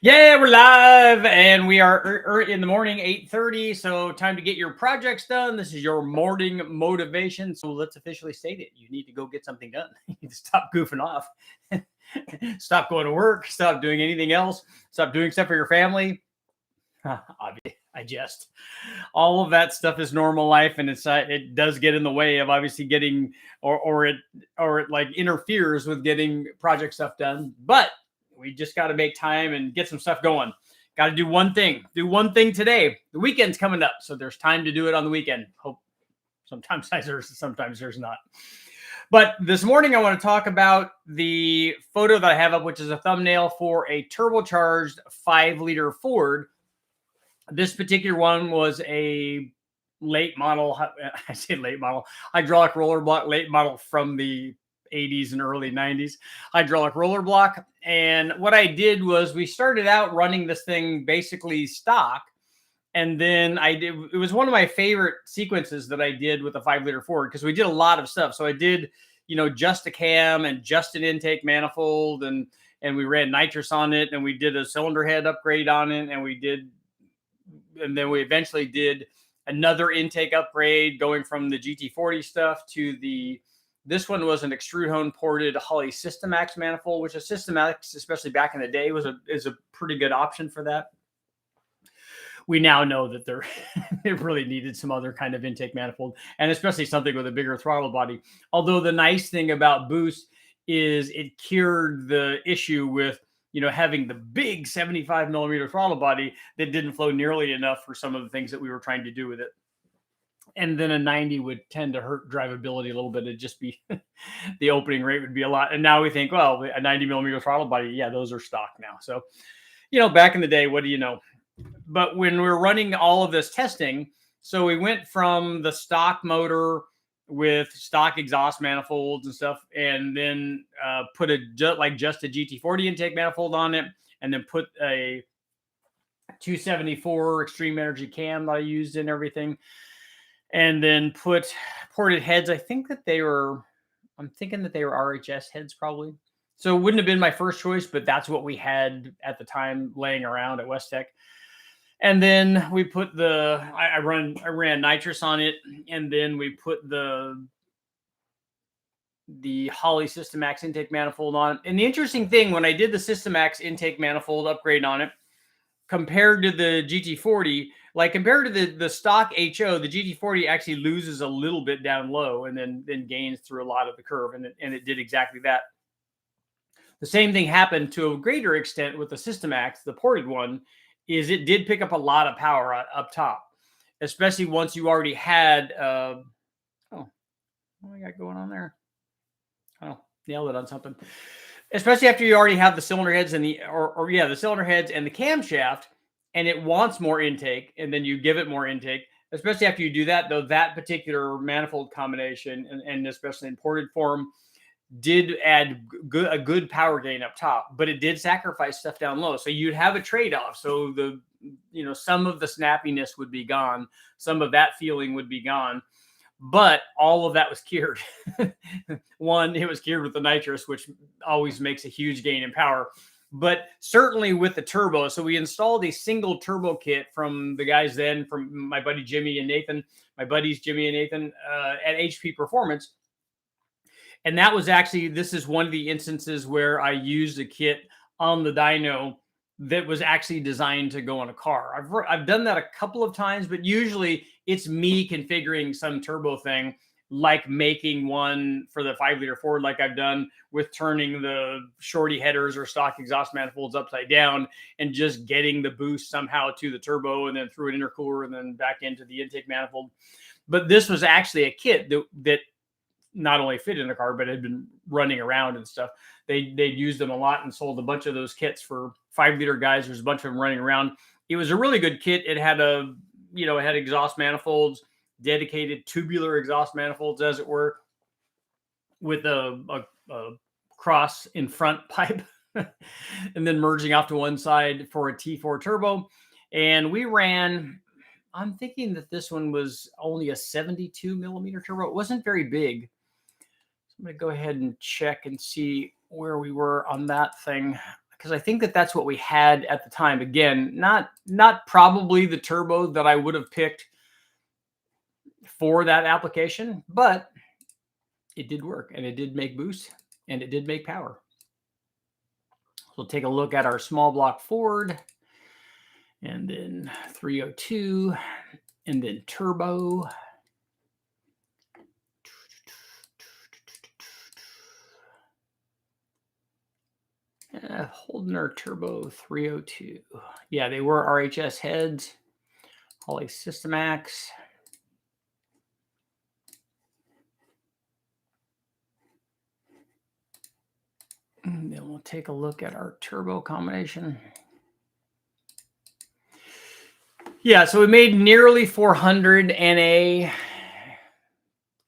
Yeah, we're live and we are in the morning, 8:30. So time to get your projects done. This is your morning motivation. So let's officially state it. You need to go get something done. You need to stop goofing off. Stop going to work. Stop doing anything else. Stop doing stuff for your family. Obviously, I jest. All of that stuff is normal life, and it does get in the way of obviously getting or it like interferes with getting project stuff done. But we just got to make time and get some stuff going. Got to do one thing. Do one thing today. The weekend's coming up, so there's time to do it on the weekend. Hope sometimes there's not. But this morning I want to talk about the photo that I have up, which is a thumbnail for a turbocharged 5-liter Ford. This particular one was a late model. I say late model, hydraulic roller block, late model from the 80s and early 90s hydraulic roller block. And what I did was we started out running this thing basically stock. And then it was one of my favorite sequences that I did with a 5-liter Ford because we did a lot of stuff. So I did, just a cam and just an intake manifold, and we ran nitrous on it, and we did a cylinder head upgrade on it, and then we eventually did another intake upgrade going from the GT40 stuff to this one was an extrude hone ported Holley Systemax manifold, which a Systemax, especially back in the day, is a pretty good option for that. We now know that they really needed some other kind of intake manifold, and especially something with a bigger throttle body. Although the nice thing about Boost is it cured the issue with having the big 75 millimeter throttle body that didn't flow nearly enough for some of the things that we were trying to do with it. And then a 90 would tend to hurt drivability a little bit. It'd just be the opening rate would be a lot. And now we think, well, a 90 millimeter throttle body, yeah, those are stock now. So, back in the day, what do you know? But when we're running all of this testing, so we went from the stock motor with stock exhaust manifolds and stuff, and then put just a GT40 intake manifold on it, and then put a 274 extreme energy cam that I used and everything, and then put ported heads. I'm thinking that they were RHS heads probably. So it wouldn't have been my first choice, but that's what we had at the time laying around at West Tech. And then we put I ran nitrous on it, and then we put the Holley Systemax intake manifold on it. And the interesting thing, when I did the Systemax intake manifold upgrade on it, compared to the GT40, like compared to the stock HO, the GT40 actually loses a little bit down low and then gains through a lot of the curve, and it did exactly that. The same thing happened to a greater extent with the Systemax, the ported one, is it did pick up a lot of power up top, especially once you already had, what do I got going on there? Oh, nailed it on something. Especially after you already have the cylinder heads and the cylinder heads and the camshaft, and it wants more intake, and then you give it more intake, especially after you do that, though, that particular manifold combination, and especially in ported form, did add a good power gain up top, but it did sacrifice stuff down low. So you'd have a trade-off. So some of the snappiness would be gone. Some of that feeling would be gone, but all of that was cured. One, it was cured with the nitrous, which always makes a huge gain in power, but certainly with the turbo. So we installed a single turbo kit from the guys then, from my buddy Jimmy and Nathan, at HP Performance. And that was actually, this is one of the instances where I used a kit on the dyno that was actually designed to go on a car. I've done that a couple of times, but usually it's me configuring some turbo thing, like making one for the 5-liter Ford, like I've done with turning the shorty headers or stock exhaust manifolds upside down and just getting the boost somehow to the turbo and then through an intercooler and then back into the intake manifold. But this was actually a kit that not only fit in the car, but had been running around and stuff. They'd used them a lot and sold a bunch of those kits for 5-liter guys. There's a bunch of them running around. It was a really good kit. It had it had exhaust manifolds, dedicated tubular exhaust manifolds, as it were, with a cross in front pipe and then merging off to one side for a T4 turbo. And we ran, I'm thinking that this one was only a 72 millimeter turbo. It wasn't very big. So I'm going to go ahead and check and see where we were on that thing, because I think that that's what we had at the time. Again, not probably the turbo that I would have picked for that application, but it did work and it did make boost and it did make power. So we'll take a look at our small block Ford and then 302 and then turbo. Holdener Turbo 302. Yeah, they were RHS heads. Holley Systemax. And then we'll take a look at our turbo combination. Yeah, so we made nearly 400 NA,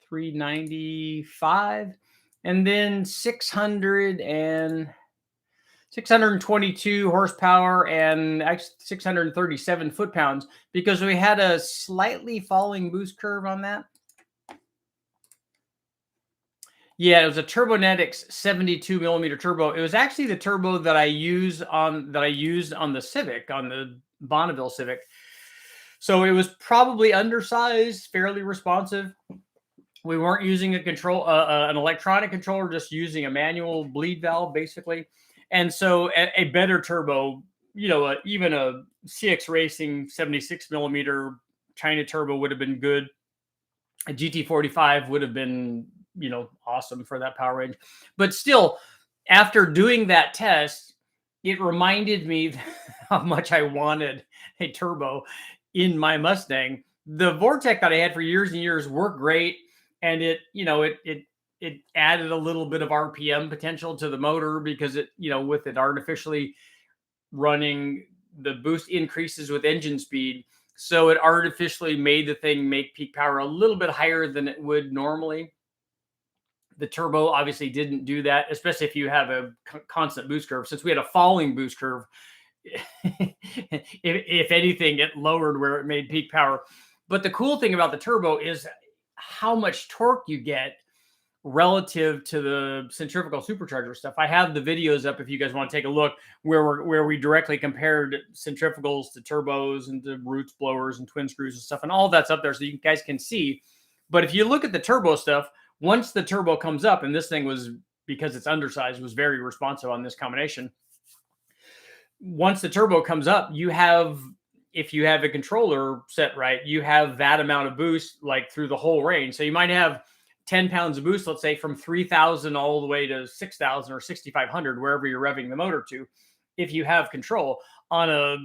395, and then 622 horsepower and 637 foot-pounds because we had a slightly falling boost curve on that. Yeah, it was a Turbonetics 72 millimeter turbo. It was actually the turbo that I used on the Civic, on the Bonneville Civic. So it was probably undersized, fairly responsive. We weren't using an electronic controller, just using a manual bleed valve, basically. And so a better turbo, even a CX Racing 76 millimeter China turbo would have been good. A GT45 would have been, awesome for that power range. But still, after doing that test, it reminded me how much I wanted a turbo in my Mustang. The Vortec that I had for years and years worked great. And it added a little bit of RPM potential to the motor because with it artificially running, the boost increases with engine speed. So it artificially made the thing make peak power a little bit higher than it would normally. The turbo obviously didn't do that, especially if you have a constant boost curve. Since we had a falling boost curve, if anything, it lowered where it made peak power. But the cool thing about the turbo is how much torque you get relative to the centrifugal supercharger stuff. I have the videos up if you guys want to take a look where we directly compared centrifugals to turbos and to roots blowers and twin screws and stuff, and all that's up there so you guys can see. But if you look at the turbo stuff, once the turbo comes up, and this thing was, because it's undersized, was very responsive on this combination. Once the turbo comes up, if you have a controller set right, you have that amount of boost like through the whole range. So you might have 10 pounds of boost, let's say from 3,000 all the way to 6,000 or 6,500, wherever you're revving the motor to. If you have control on a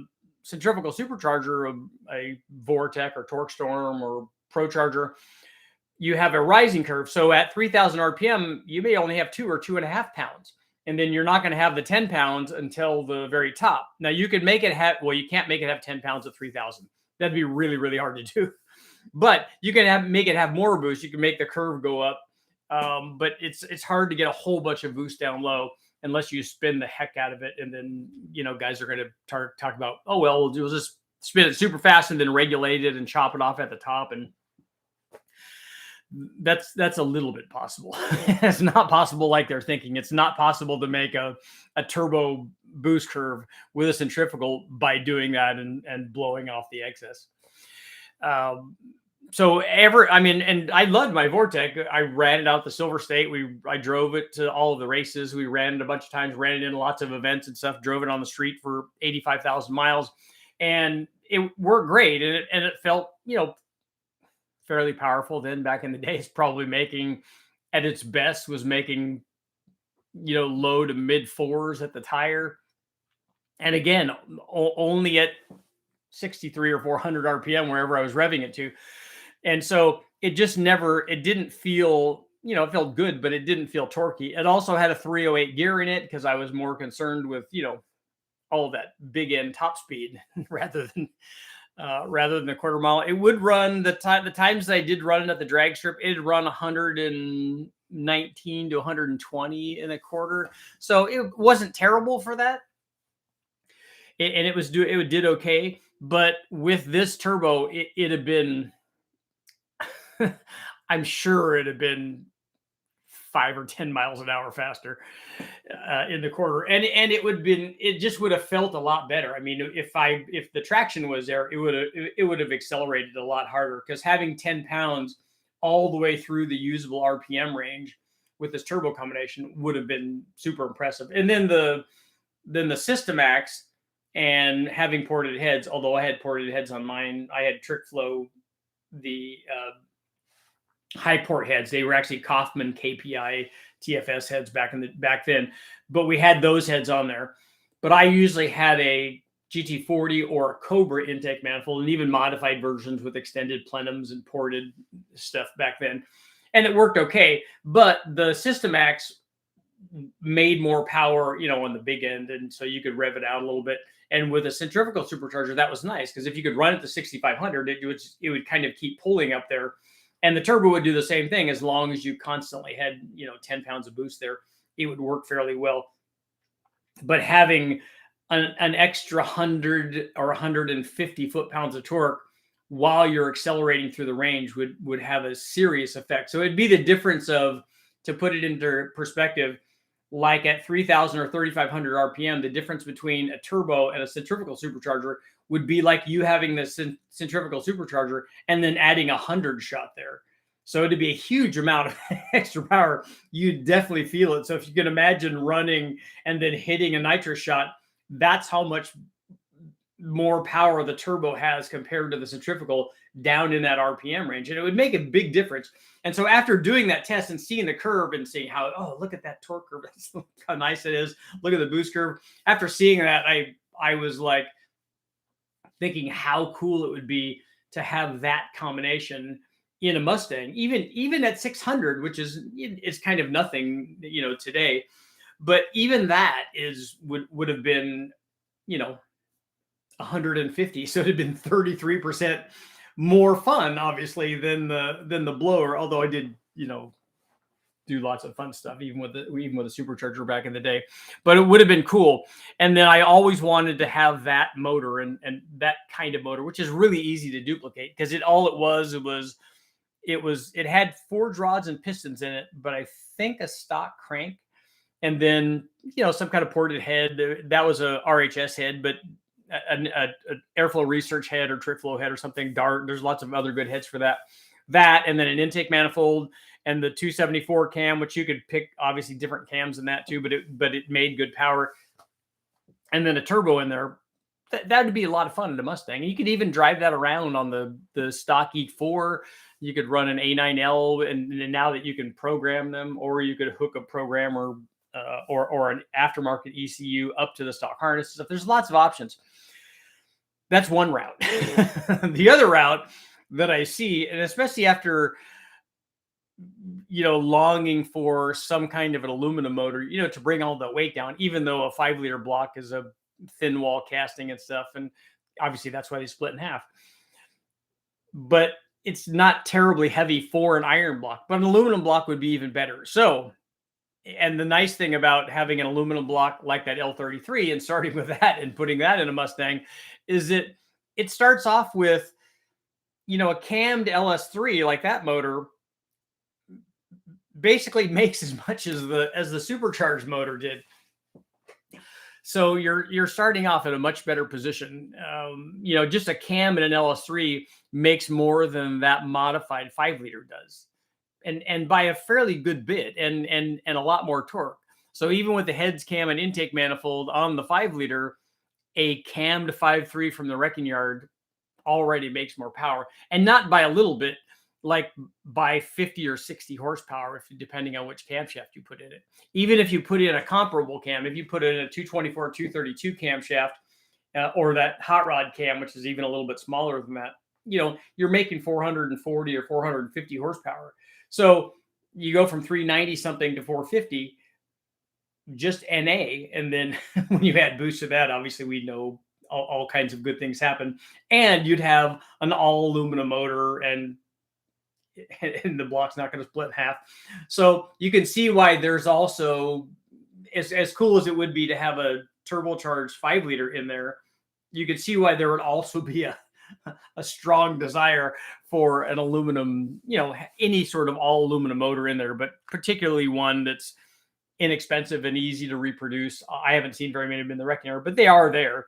centrifugal supercharger, a Vortec or Torque Storm or ProCharger, you have a rising curve. So at 3,000 RPM, you may only have 2 or 2.5 pounds. And then you're not going to have the 10 pounds until the very top. Now you could make it have, you can't make it have 10 pounds at 3,000. That'd be really, really hard to do. But you can make it have more boost. You can make the curve go up. But it's hard to get a whole bunch of boost down low unless you spin the heck out of it. And then, guys are going to talk about, we'll just spin it super fast and then regulate it and chop it off at the top. And that's a little bit possible. It's not possible like they're thinking. It's not possible to make a turbo boost curve with a centrifugal by doing that and blowing off the excess. And I loved my Vortec. I ran it out the Silver State. I drove it to all of the races. We ran it a bunch of times, ran it in lots of events and stuff, drove it on the street for 85,000 miles, and it worked great. And it felt, fairly powerful. Then back in the day, it's probably making, at its best, was making, low to mid fours at the tire. And again, only at 63 or 400 RPM, wherever I was revving it to. And so it just it didn't feel, it felt good, but it didn't feel torquey. It also had a 308 gear in it because I was more concerned with, all of that big end top speed rather than the quarter mile. It would run the times that I did run it at the drag strip, it'd run 119 to 120 in a quarter. So it wasn't terrible for that. And it did okay. But with this turbo, it had been, I'm sure it had been 5 or 10 miles an hour faster in the quarter, and it just would have felt a lot better. I mean, if the traction was there, it would have accelerated a lot harder, because having 10 pounds all the way through the usable RPM range with this turbo combination would have been super impressive. And then the System X, and having ported heads, although I had ported heads on mine, I had trick flow, the high port heads. They were actually Kaufman KPI TFS heads back then, but we had those heads on there. But I usually had a GT40 or a Cobra intake manifold, and even modified versions with extended plenums and ported stuff back then, and it worked okay. But the System X made more power, on the big end, and so you could rev it out a little bit. And with a centrifugal supercharger, that was nice, because if you could run it to 6,500, it would kind of keep pulling up there. And the turbo would do the same thing, as long as you constantly had 10 pounds of boost there. It would work fairly well. But having an extra 100 or 150 foot-pounds of torque while you're accelerating through the range would have a serious effect. So it'd be the difference of, to put it into perspective, like at 3,000 or 3,500 RPM, the difference between a turbo and a centrifugal supercharger would be like you having the centrifugal supercharger and then adding 100 shot there. So it'd be a huge amount of extra power. You'd definitely feel it. So if you can imagine running and then hitting a nitrous shot, that's how much more power the turbo has compared to the centrifugal down in that RPM range. And it would make a big difference. And so after doing that test and seeing the curve and seeing how, oh, look at that torque curve, how nice it is. Look at the boost curve. After seeing that, I was like thinking how cool it would be to have that combination in a Mustang, even at 600, which is kind of nothing, today. But even that would have been, 150. So it had been 33% more fun, obviously, than the blower. Although I did, do lots of fun stuff, even with a supercharger back in the day. But it would have been cool. And then I always wanted to have that motor and that kind of motor, which is really easy to duplicate, because it had 4 rods and pistons in it, but I think a stock crank, and then some kind of ported head. That was a RHS head, but an airflow research head or trick flow head or something. Dart. There's lots of other good heads for that. And then an intake manifold and the 274 cam, which you could pick obviously different cams in that too, but it made good power. And then a turbo in there. That would be a lot of fun in a Mustang. And you could even drive that around on the stock E4. You could run an A9L, and now that you can program them, or you could hook a programmer or an aftermarket ECU up to the stock harness and stuff. There's lots of options. That's one route. The other route that I see, and especially after longing for some kind of an aluminum motor, to bring all the weight down, even though a 5-liter block is a thin wall casting and stuff, and obviously that's why they split in half. But it's not terribly heavy for an iron block, but an aluminum block would be even better. So, and the nice thing about having an aluminum block like that L33 and starting with that and putting that in a Mustang is that it starts off with, a cammed LS3 like that motor basically makes as much as the supercharged motor did. So you're starting off at a much better position. Just a cam and an LS3 makes more than that modified 5-liter does, and by a fairly good bit, and a lot more torque. So even with the heads, cam, and intake manifold on the 5-liter, a cammed 5.3 from the wrecking yard already makes more power, and not by a little bit, like by 50 or 60 horsepower, depending on which camshaft you put in it. Even if you put in a comparable cam, if you put in a 224, 232 camshaft, or that hot rod cam, which is even a little bit smaller than that, you're making 440 or 450 horsepower. So you go from 390 something to 450, just NA. And then when you add boost to that, obviously we know all kinds of good things happen. And you'd have an all aluminum motor, and the block's not going to split in half. So you can see why there's also, as cool as it would be to have a turbocharged 5-liter in there, you can see why there would also be a a strong desire for an aluminum, any sort of all aluminum motor in there, but particularly one that's inexpensive and easy to reproduce. I haven't seen very many of them in the wrecking area, but they are there,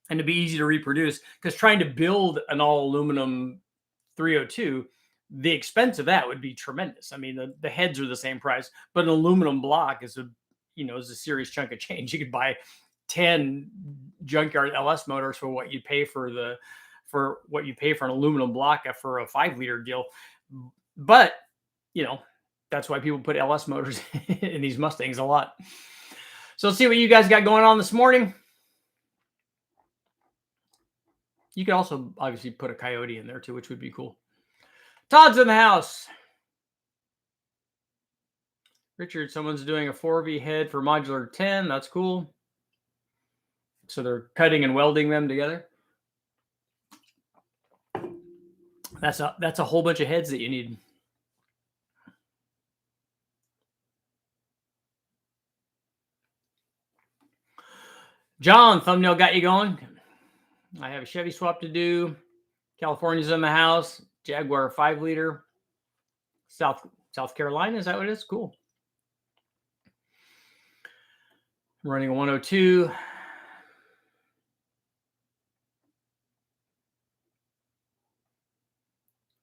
and to be easy to reproduce, because trying to build an all aluminum 302, the expense of that would be tremendous. I mean, the heads are the same price, but an aluminum block is a serious chunk of change. You could buy 10 junkyard LS motors for what you pay for an aluminum block for a 5-liter deal. But that's why people put LS motors in these Mustangs a lot. So let's see what you guys got going on this morning. You could also obviously put a Coyote in there too, which would be cool. Todd's in the house. Richard, someone's doing a 4V head for modular 10. That's cool. So they're cutting and welding them together. That's a whole bunch of heads that you need. John, thumbnail got you going. I have a Chevy swap to do. California's in the house. Jaguar 5-liter. South Carolina, is that what it is? Cool. I'm running a 102.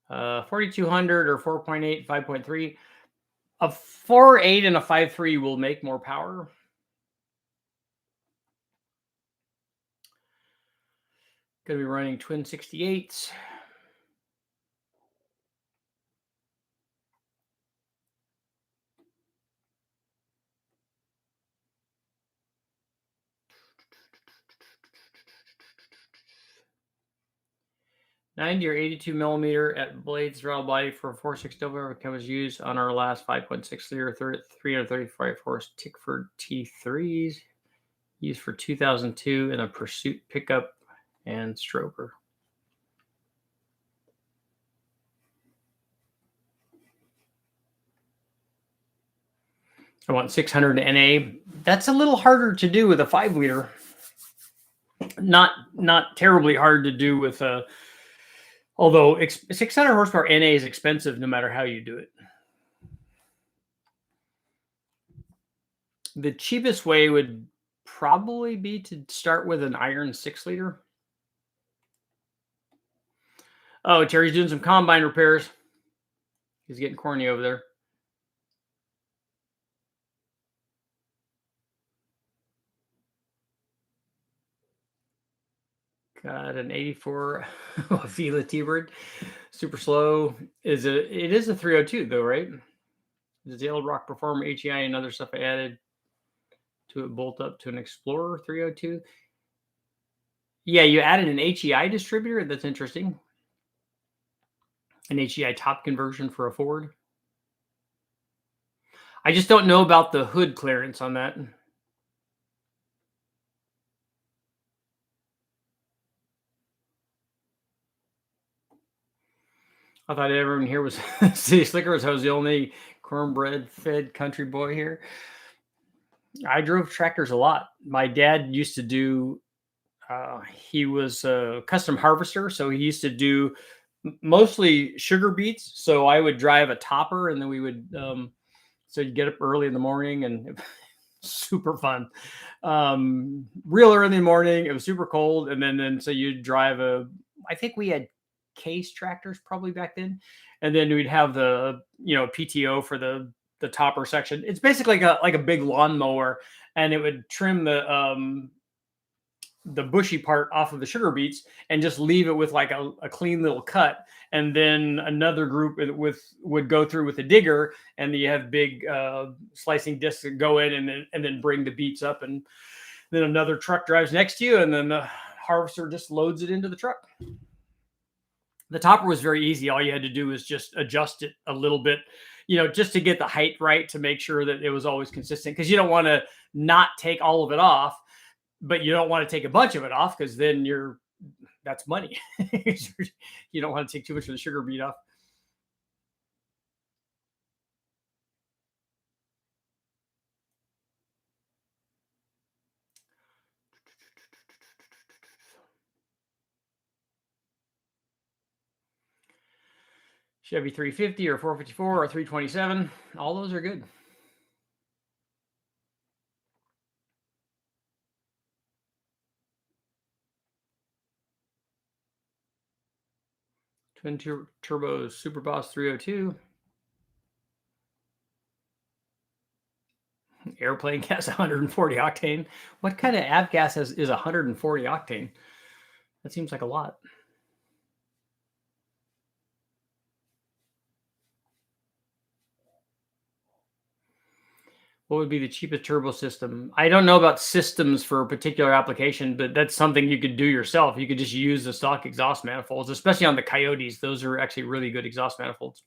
Uh, 4200 or 4.8, 5.3. A 4.8 and a 5.3 will make more power. Going to be running twin 68s. $90 or $82 at blades throttle body for 4.6 was used on our last 5.6 liter 335 horse Tickford T3s, used for 2002 in a Pursuit pickup and stroker. I want 600 NA. That's a little harder to do with a 5-liter. Not terribly hard to do with a. Although 600 horsepower NA is expensive no matter how you do it. The cheapest way would probably be to start with an iron 6-liter. Oh, Terry's doing some combine repairs. He's getting corny over there. Got an 84 Fila T-Bird. Super slow. It is a 302 though, right? Does the Old Rock Performer HEI and other stuff I added to it bolt up to an Explorer 302? Yeah, you added an HEI distributor. That's interesting. An HEI top conversion for a Ford. I just don't know about the hood clearance on that. I thought everyone here was City Slickers. I was the only cornbread fed country boy here. I drove tractors a lot. My dad used to do, he was a custom harvester. So he used to do mostly sugar beets. So I would drive a topper and then we would, so you'd get up early in the morning and super fun. Real early in the morning. It was super cold. And then so you'd drive I think we had case tractors probably back then. And then we'd have the, PTO for the topper section. It's basically like a big lawnmower, and it would trim the bushy part off of the sugar beets and just leave it with like a clean little cut. And then another group would go through with a digger, and you have big slicing discs that go in and then bring the beets up, and then another truck drives next to you, and then the harvester just loads it into the truck. The topper was very easy. All you had to do was just adjust it a little bit, just to get the height right, to make sure that it was always consistent. Because you don't want to not take all of it off, but you don't want to take a bunch of it off, because then that's money. You don't want to take too much of the sugar beet off. Chevy 350 or 454 or 327. All those are good. Twin turbo Super Boss 302. Airplane gas 140 octane. What kind of avgas is 140 octane? That seems like a lot. What would be the cheapest turbo system? I don't know about systems for a particular application, but that's something you could do yourself. You could just use the stock exhaust manifolds, especially on the Coyotes. Those are actually really good exhaust manifolds.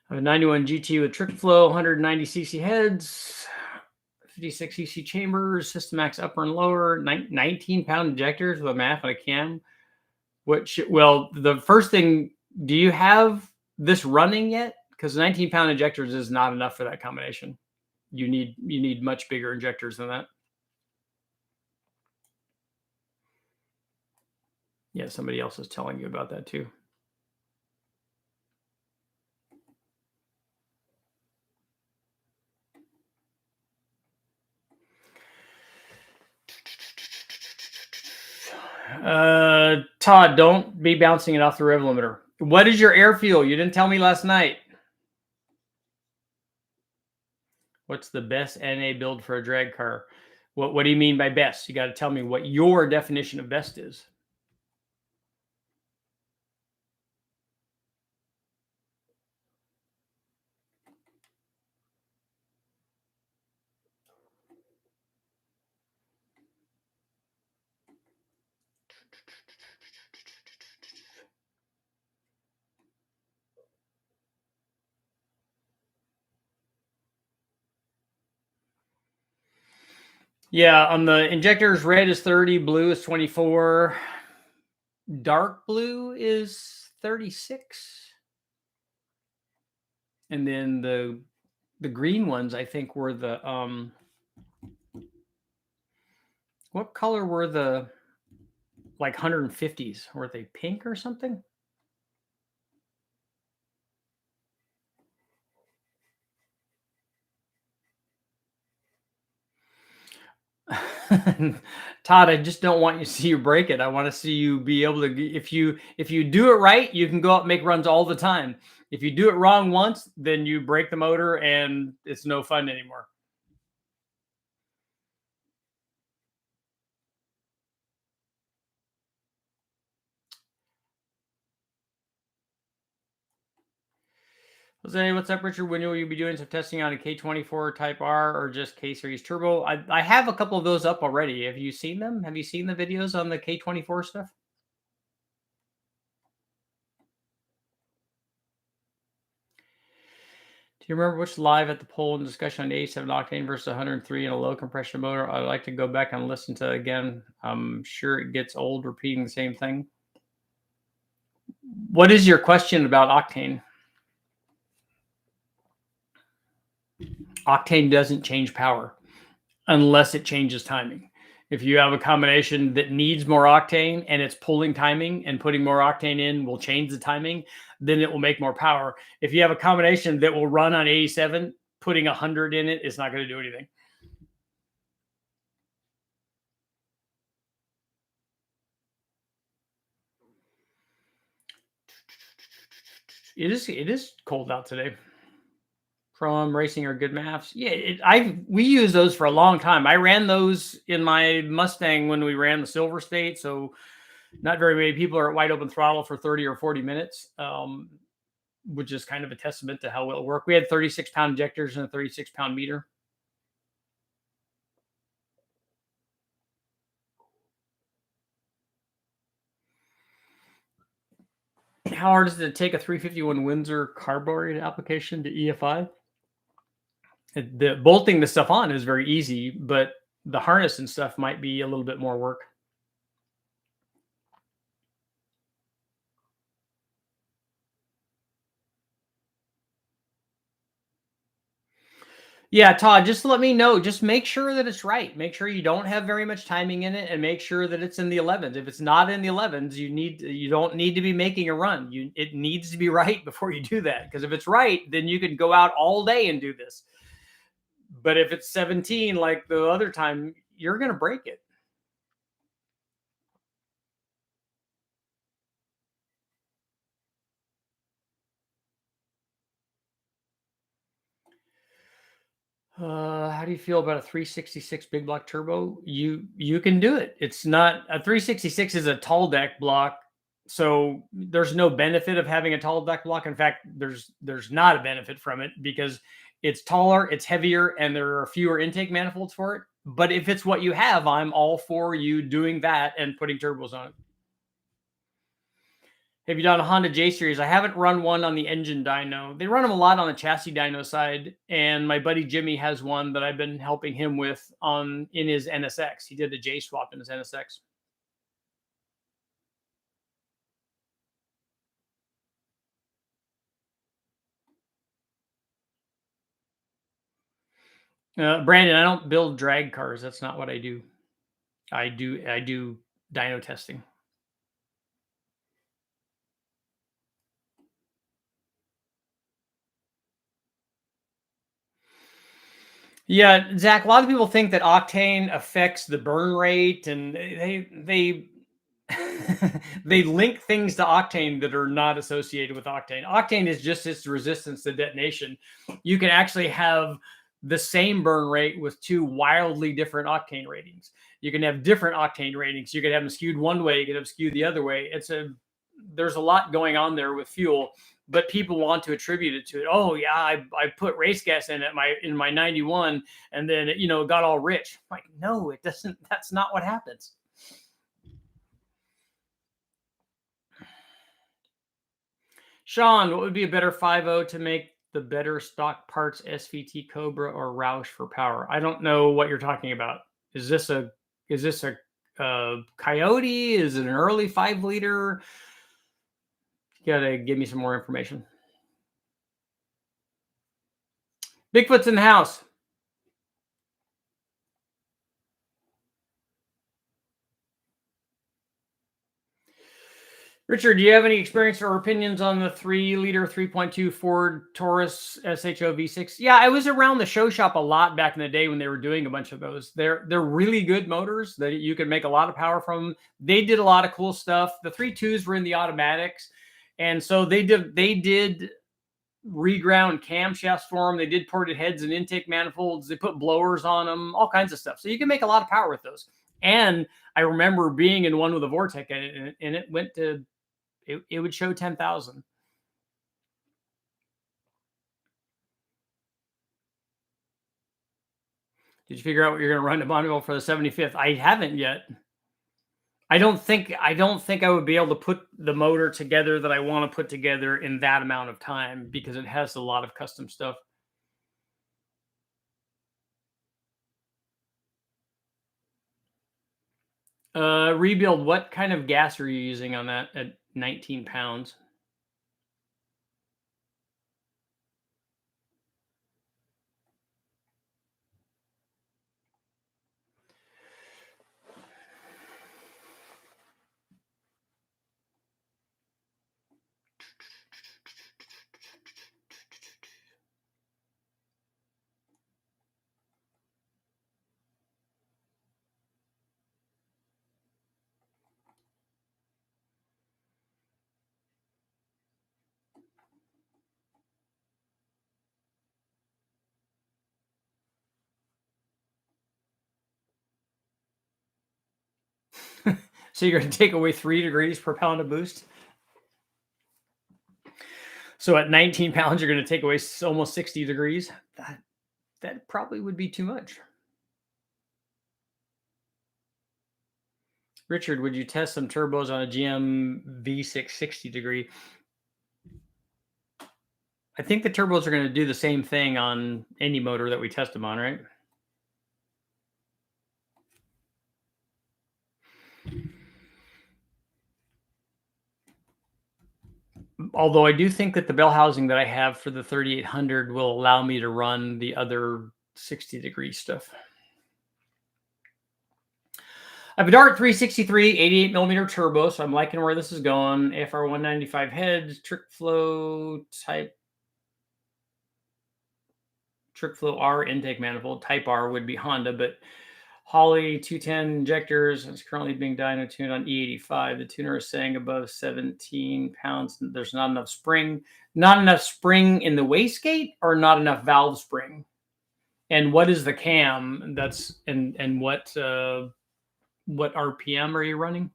I have a 91 GT with trick flow, 190cc heads, 56cc chambers, System Max upper and lower, 19-pound injectors with a MAF and a cam. Well, the first thing, do you have this running yet? Because 19-pound injectors is not enough for that combination. You need much bigger injectors than that. Yeah, somebody else is telling you about that too. Todd, don't be bouncing it off the rev limiter. What is your air fuel? You didn't tell me last night. What's the best NA build for a drag car? What do you mean by best? You got to tell me what your definition of best is. Yeah, on the injectors, red is 30, blue is 24, dark blue is 36. And then the green ones, I think, were the what color were the like 150s? Were they pink or something? Todd, I just don't want you to see you break it. I want to see you be able to. If you do it right, you can go out and make runs all the time. If you do it wrong once, then you break the motor and it's no fun anymore. Jose, what's up, Richard? When will you be doing some testing on a K24 Type R or just K Series Turbo? I have a couple of those up already. Have you seen them? Have you seen the videos on the K24 stuff? Do you remember which live at the poll and discussion on 87 octane versus 103 in a low compression motor? I'd like to go back and listen to it again. I'm sure it gets old repeating the same thing. What is your question about octane? Octane doesn't change power unless it changes timing. If you have a combination that needs more octane and it's pulling timing and putting more octane in will change the timing, then it will make more power. If you have a combination that will run on 87, putting 100 in it is not going to do anything. It is cold out today. From Racing are good maps. Yeah, we use those for a long time. I ran those in my Mustang when we ran the Silver State, so not very many people are at wide open throttle for 30 or 40 minutes, which is kind of a testament to how well it worked. We had 36-pound injectors and a 36-pound meter. How hard is it to take a 351 Windsor carbureted application to EFI? The bolting the stuff on is very easy, but the harness and stuff might be a little bit more work. Yeah, Todd, just let me know. Just make sure that it's right. Make sure you don't have very much timing in it, and make sure that it's in the 11s. If it's not in the 11s, you don't need to be making a run. It needs to be right before you do that. Because if it's right, then you can go out all day and do this. But if it's 17 like the other time, you're gonna break it. How do you feel about a 366 big block turbo? You can do it. It's not a 366 is a tall deck block, so there's no benefit of having a tall deck block. In fact, there's not a benefit from it because it's taller, it's heavier, and there are fewer intake manifolds for it. But if it's what you have, I'm all for you doing that and putting turbos on it. Have you done a Honda J series? I haven't run one on the engine dyno. They run them a lot on the chassis dyno side, and my buddy Jimmy has one that I've been helping him with on in his NSX. He did a J swap in his NSX. Brandon, I don't build drag cars. That's not what I do. I do dyno testing. Yeah, Zach. A lot of people think that octane affects the burn rate, and they they link things to octane that are not associated with octane. Octane is just its resistance to detonation. You can actually have the same burn rate with two wildly different octane ratings. You can have different octane ratings. You can have them skewed one way, you can have them skewed the other way. There's a lot going on there with fuel, but people want to attribute it to it. Oh yeah, I put race gas in my 91, and then it got all rich. I'm like, no, it doesn't. That's not what happens. Sean, what would be a better 5.0 to make the better stock parts SVT Cobra or Roush for power? I don't know what you're talking about. Is this a Coyote? Is it an early 5 liter? You gotta give me some more information. Bigfoot's in the house. Richard, do you have any experience or opinions on the 3 liter 3.2 Ford Taurus SHO V6? Yeah, I was around the show shop a lot back in the day when they were doing a bunch of those. They're really good motors that you can make a lot of power from. They did a lot of cool stuff. The 3.2s were in the automatics, and so they did reground camshafts for them. They did ported heads and intake manifolds. They put blowers on them, all kinds of stuff. So you can make a lot of power with those. And I remember being in one with a Vortec, and it went to it would show 10,000. Did you figure out what you're going to run to Bonneville for the 75th? I haven't yet. I don't think I would be able to put the motor together that I want to put together in that amount of time because it has a lot of custom stuff. Rebuild. What kind of gas are you using on that at 19 pounds? So you're going to take away 3 degrees per pound of boost. So at 19 pounds, you're going to take away almost 60 degrees. That probably would be too much. Richard, would you test some turbos on a GM V6 60 degree? I think the turbos are going to do the same thing on any motor that we test them on, right? Although I do think that the bell housing that I have for the 3800 will allow me to run the other 60-degree stuff. I have a Dart 363 88 millimeter turbo, so I'm liking where this is going. AFR 195 heads, trick flow R intake manifold. Type R would be Honda, but Holley 210 injectors is currently being dyno tuned on E85. The tuner is saying above 17 pounds. There's not enough spring. Not enough spring in the wastegate, or not enough valve spring? And what is the cam? That's and what RPM are you running?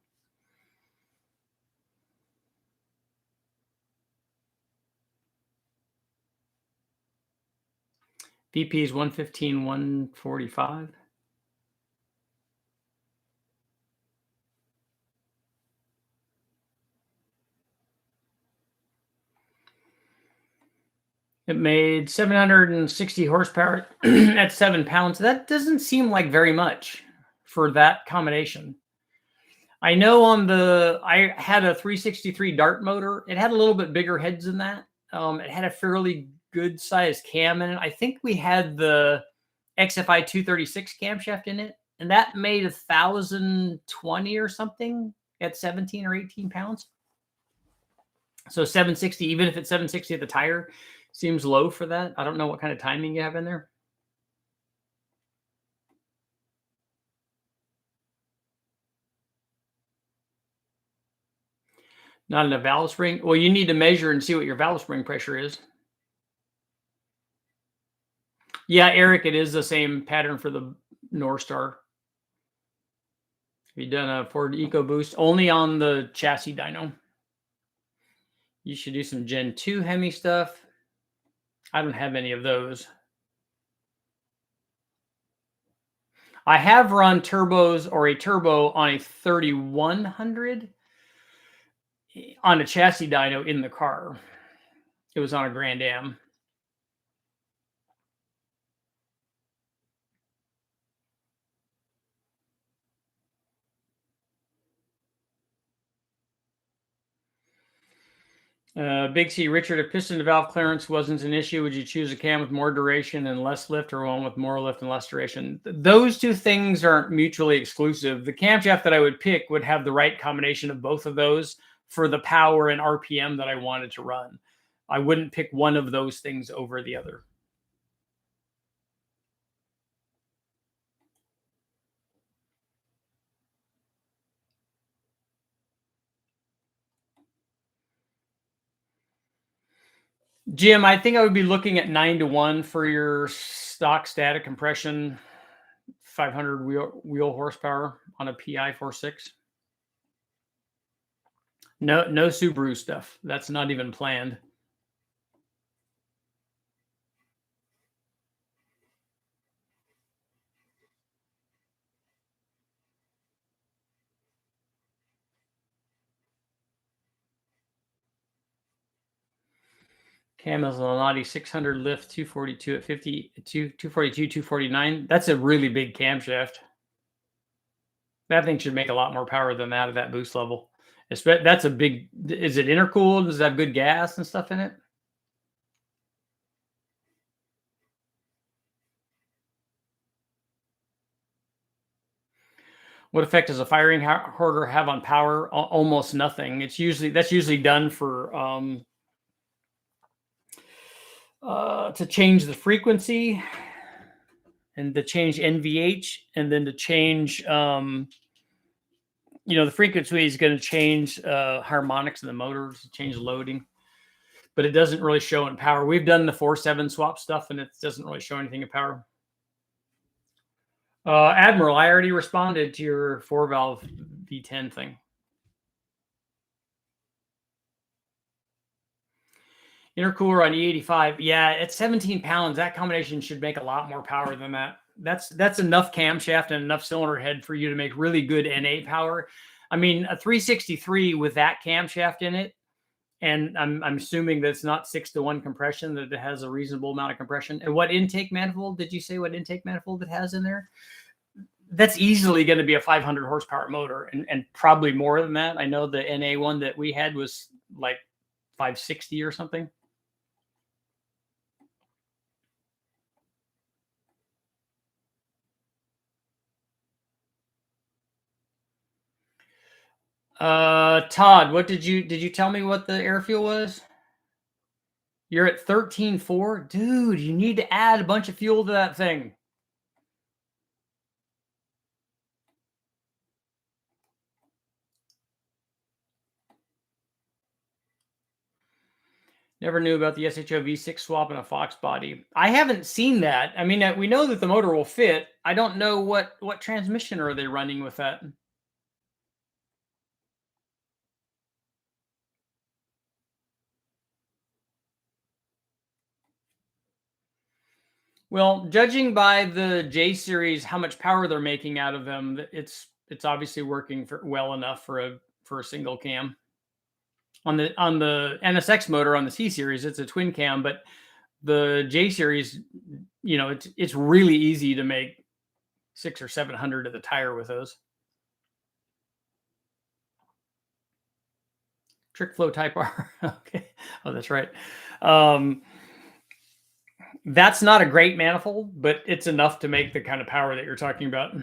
VP is 115, 145. It made 760 horsepower at 7 pounds. That doesn't seem like very much for that combination. I know I had a 363 Dart motor. It had a little bit bigger heads than that. It had a fairly good sized cam in it. I think we had the XFI 236 camshaft in it, and that made 1,020 or something at 17 or 18 pounds. So 760, even if it's 760 at the tire, seems low for that. I don't know what kind of timing you have in there. Not enough valve spring. Well, you need to measure and see what your valve spring pressure is. Yeah, Eric, it is the same pattern for the North Star. Have you done a Ford EcoBoost? Only on the chassis dyno. You should do some Gen 2 Hemi stuff. I don't have any of those. I have run turbos or a turbo on a 3100 on a chassis dyno in the car. It was on a Grand Am. Big C, Richard, if piston to valve clearance wasn't an issue, would you choose a cam with more duration and less lift, or one with more lift and less duration? Those two things aren't mutually exclusive. The camshaft that I would pick would have the right combination of both of those for the power and RPM that I wanted to run. I wouldn't pick one of those things over the other. Jim, I think I would be looking at 9-to-1 for your stock static compression, 500 wheel horsepower on a PI 4.6. No Subaru stuff. That's not even planned. Cam is Lanati 600 lift 242 at 50, 242, 249. That's a really big camshaft. That thing should make a lot more power than that at that boost level. That's a big, is it intercooled? Does it have good gas and stuff in it? What effect does a firing harder have on power? Almost nothing. That's usually done for to change the frequency and to change NVH, and then to change the frequency is going to change harmonics in the motor, to change loading, but it doesn't really show in power. We've done the 4.7 swap stuff, and it doesn't really show anything in power. Admiral, I already responded to your 4-valve V10 thing. Intercooler on E85. Yeah, at 17 pounds, that combination should make a lot more power than that. That's enough camshaft and enough cylinder head for you to make really good NA power. I mean, a 363 with that camshaft in it, and I'm assuming that's not 6-to-1 compression, that it has a reasonable amount of compression. And what intake manifold did you say? What intake manifold it has in there? That's easily going to be a 500 horsepower motor, and probably more than that. I know the NA one that we had was like 560 or something. Todd, what did you tell me what the air fuel was? You're at 13.4? Dude, you need to add a bunch of fuel to that thing. Never knew about the SHO V6 swap in a Fox body. I haven't seen that. I mean, we know that the motor will fit. I don't know what transmission are they running with that. Well, judging by the J series, how much power they're making out of them, it's obviously working well enough for a single cam. On the NSX motor on the C series, it's a twin cam, but the J series, it's really easy to make 600 or 700 of the tire with those. Trick flow type R. Okay. Oh, that's right. That's not a great manifold, but it's enough to make the kind of power that you're talking about.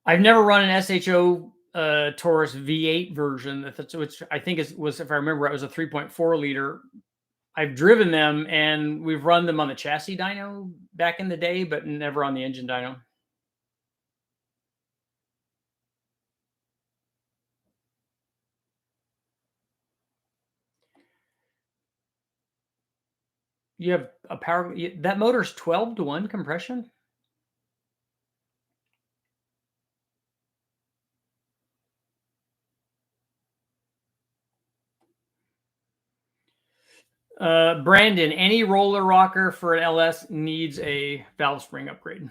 I've never run an SHO Taurus V8 version, which I think was, if I remember, it was a 3.4 liter. I've driven them and we've run them on the chassis dyno back in the day, but never on the engine dyno. You have a power, that motor's 12-to-1 compression. Brandon, any roller rocker for an LS needs a valve spring upgrade.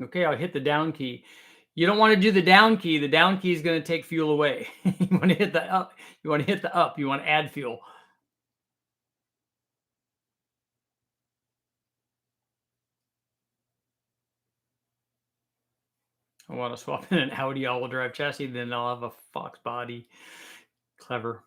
Okay, I'll hit the down key. You don't want to do the down key. The down key is going to take fuel away. You want to hit the up. You want to hit the up. You want to add fuel. I want to swap in an Audi all-wheel drive chassis, then I'll have a Fox body. Clever.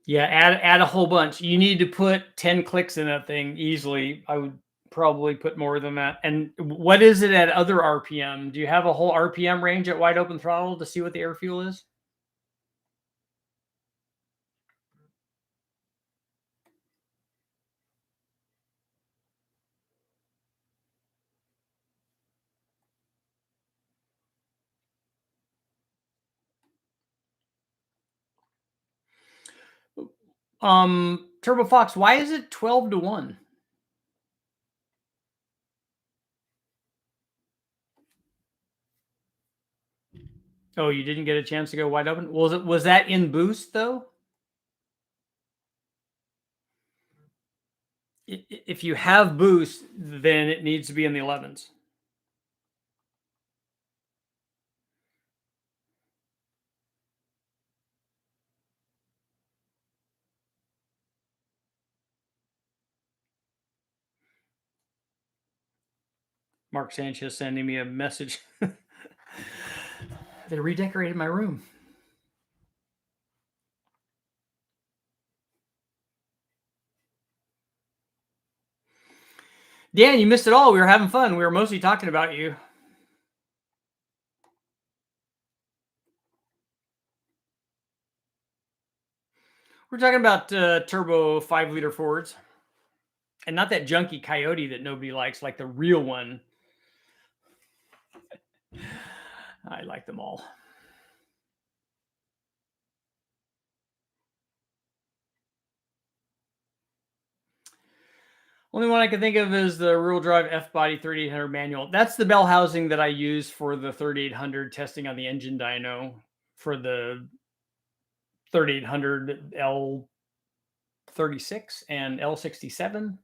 Yeah, add a whole bunch. You need to put 10 clicks in that thing easily. I would probably put more than that. And what is it at other RPM? Do you have a whole RPM range at wide open throttle to see what the air fuel is? Turbo Fox, why is it 12-to-1? Oh, you didn't get a chance to go wide open? Was that in boost though? If you have boost, then it needs to be in the 11s. Mark Sanchez sending me a message. They redecorated my room. Dan, you missed it all. We were having fun. We were mostly talking about you. We're talking about turbo 5-liter Fords. And not that junky Coyote that nobody likes, like the real one. I like them all. Only one I can think of is the rear-wheel drive F-body 3800 manual. That's the bell housing that I use for the 3800 testing on the engine dyno for the 3800 L36 and L67.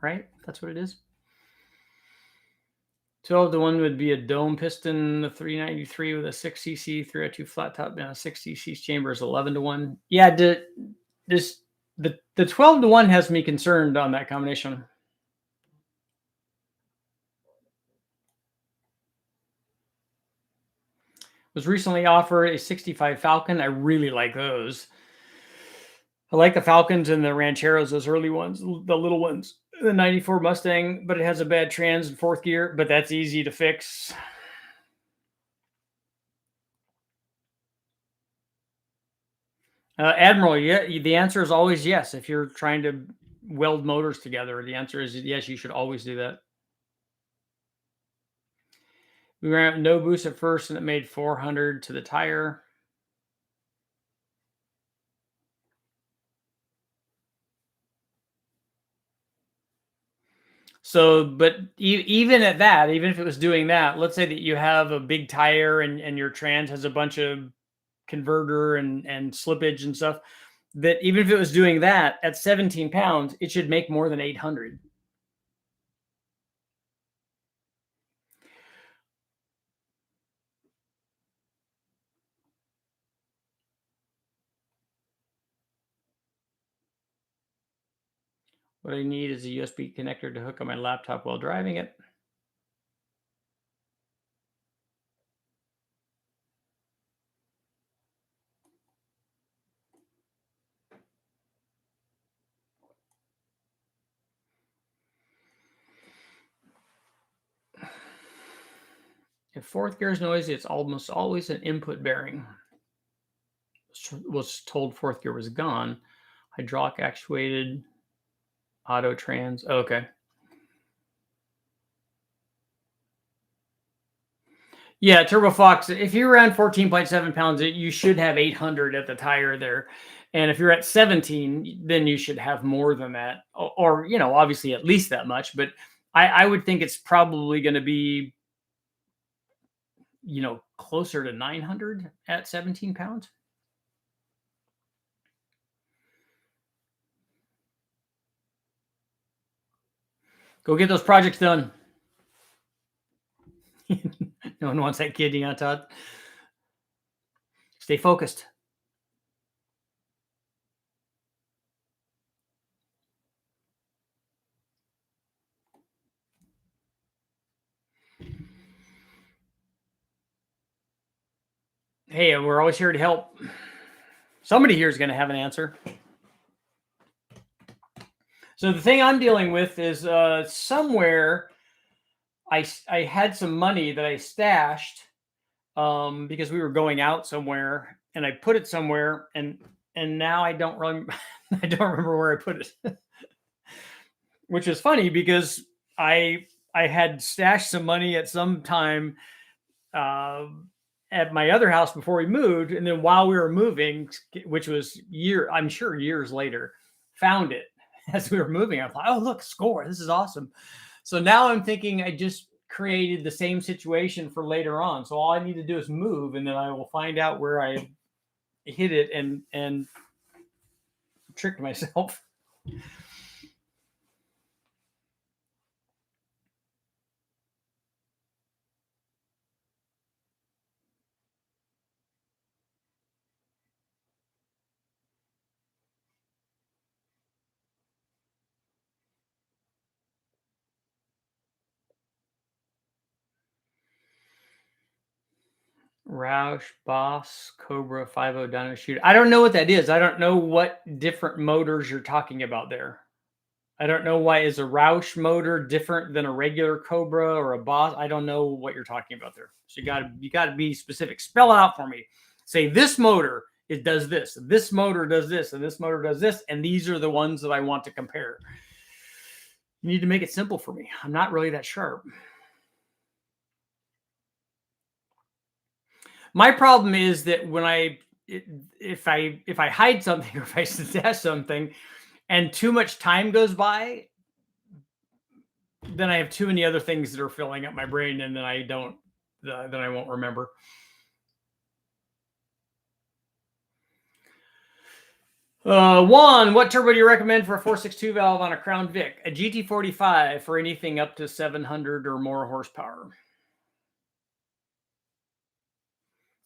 Right? That's what it is. 12-to-1 would be a dome piston, the 393 with a 6cc 302 flat top and a 6cc chamber is 11-to-1. Yeah, the 12-to-1 has me concerned on that combination. Was recently offered a 65 Falcon. I really like those. I like the Falcons and the Rancheros, those early ones, the little ones. The 94 Mustang, but it has a bad trans in fourth gear, but that's easy to fix. Admiral, yeah, the answer is always yes. If you're trying to weld motors together, the answer is yes, you should always do that. We ran no boost at first and it made 400 to the tire. So, but even at that, even if it was doing that, let's say that you have a big tire and your trans has a bunch of converter and slippage and stuff, that even if it was doing that at 17 pounds, it should make more than 800. What I need is a USB connector to hook on my laptop while driving it. If fourth gear is noisy, it's almost always an input bearing. Was told fourth gear was gone. Hydraulic actuated auto trans. Oh, okay. Yeah, Turbo Fox. If you're around 14.7 pounds, you should have 800 at the tire there. And if you're at 17, then you should have more than that, or obviously at least that much. But I would think it's probably going to be closer to 900 at 17 pounds. Go get those projects done. No one wants that kidding on Todd. Stay focused. Hey, we're always here to help. Somebody here is going to have an answer. So the thing I'm dealing with is somewhere I had some money that I stashed because we were going out somewhere, and I put it somewhere, and now I don't run. I don't remember where I put it, which is funny because I had stashed some money at some time uh, at my other house before we moved, and then while we were moving, which was I'm sure years later, found it as we were moving. I thought, oh look, score! This is awesome. So now I'm thinking I just created the same situation for later on. So all I need to do is move, and then I will find out where I hit it and tricked myself. Roush, Boss, Cobra, 50 Dyno Shooter. I don't know what that is. I don't know what different motors you're talking about there. I don't know why is a Roush motor different than a regular Cobra or a Boss. I don't know what you're talking about there. So you gotta be specific. Spell it out for me. Say this motor it does this. This motor does this, and this motor does this, and these are the ones that I want to compare. You need to make it simple for me. I'm not really that sharp. My problem is that when if I hide something or if I suggest something and too much time goes by, then I have too many other things that are filling up my brain, and then I won't remember. Juan, what turbo do you recommend for a 462 valve on a Crown Vic? A GT45 for anything up to 700 or more horsepower.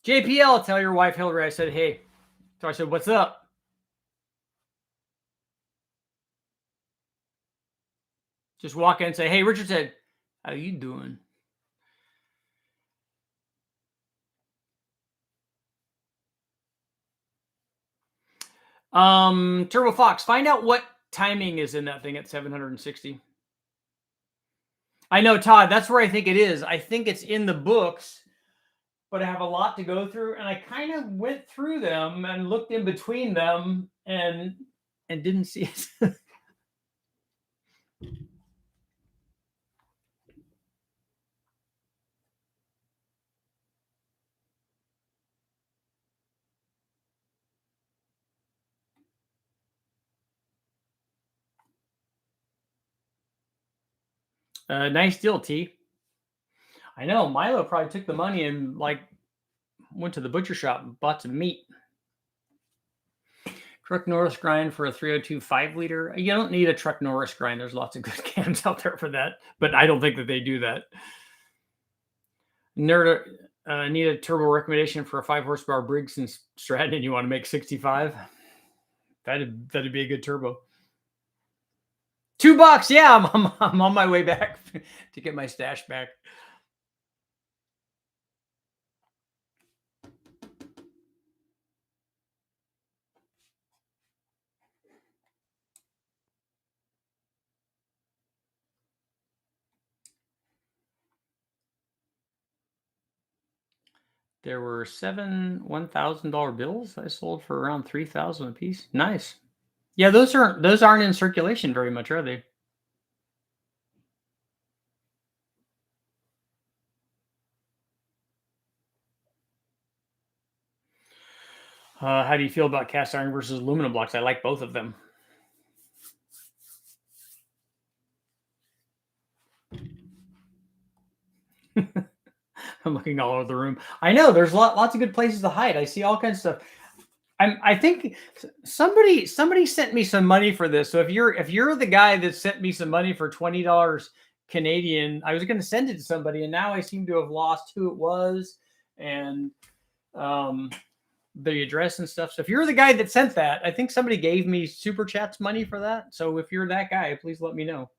JPL, tell your wife Hillary I said hey. So I said, what's up? Just walk in and say, hey, Richard said, how you doing? Turbo Fox, find out what timing is in that thing at 760. I know, Todd, that's where I think it is. I think it's in the books, but I have a lot to go through, and I kind of went through them and looked in between them and didn't see it. Nice deal, T. I know Milo probably took the money and like went to the butcher shop and bought some meat. Truck Norris grind for a 302 5-liter. You don't need a Truck Norris grind. There's lots of good cams out there for that, but I don't think that they do that. Nerd need a turbo recommendation for a 5 horsepower Briggs and Stratton, and you want to make 65. That'd be a good turbo. $2. Yeah, I'm on my way back to get my stash back. There were 7 $1,000 bills I sold for around $3,000 a piece. Nice. Yeah, those aren't in circulation very much, are they? How do you feel about cast iron versus aluminum blocks? I like both of them. I'm looking all over the room. I know there's lots of good places to hide. I see all kinds of stuff. I think somebody sent me some money for this. So if you're the guy that sent me some money for $20 Canadian, I was going to send it to somebody, and now I seem to have lost who it was and the address and stuff. So if you're the guy that sent that, I think somebody gave me Super Chats money for that. So if you're that guy, please let me know.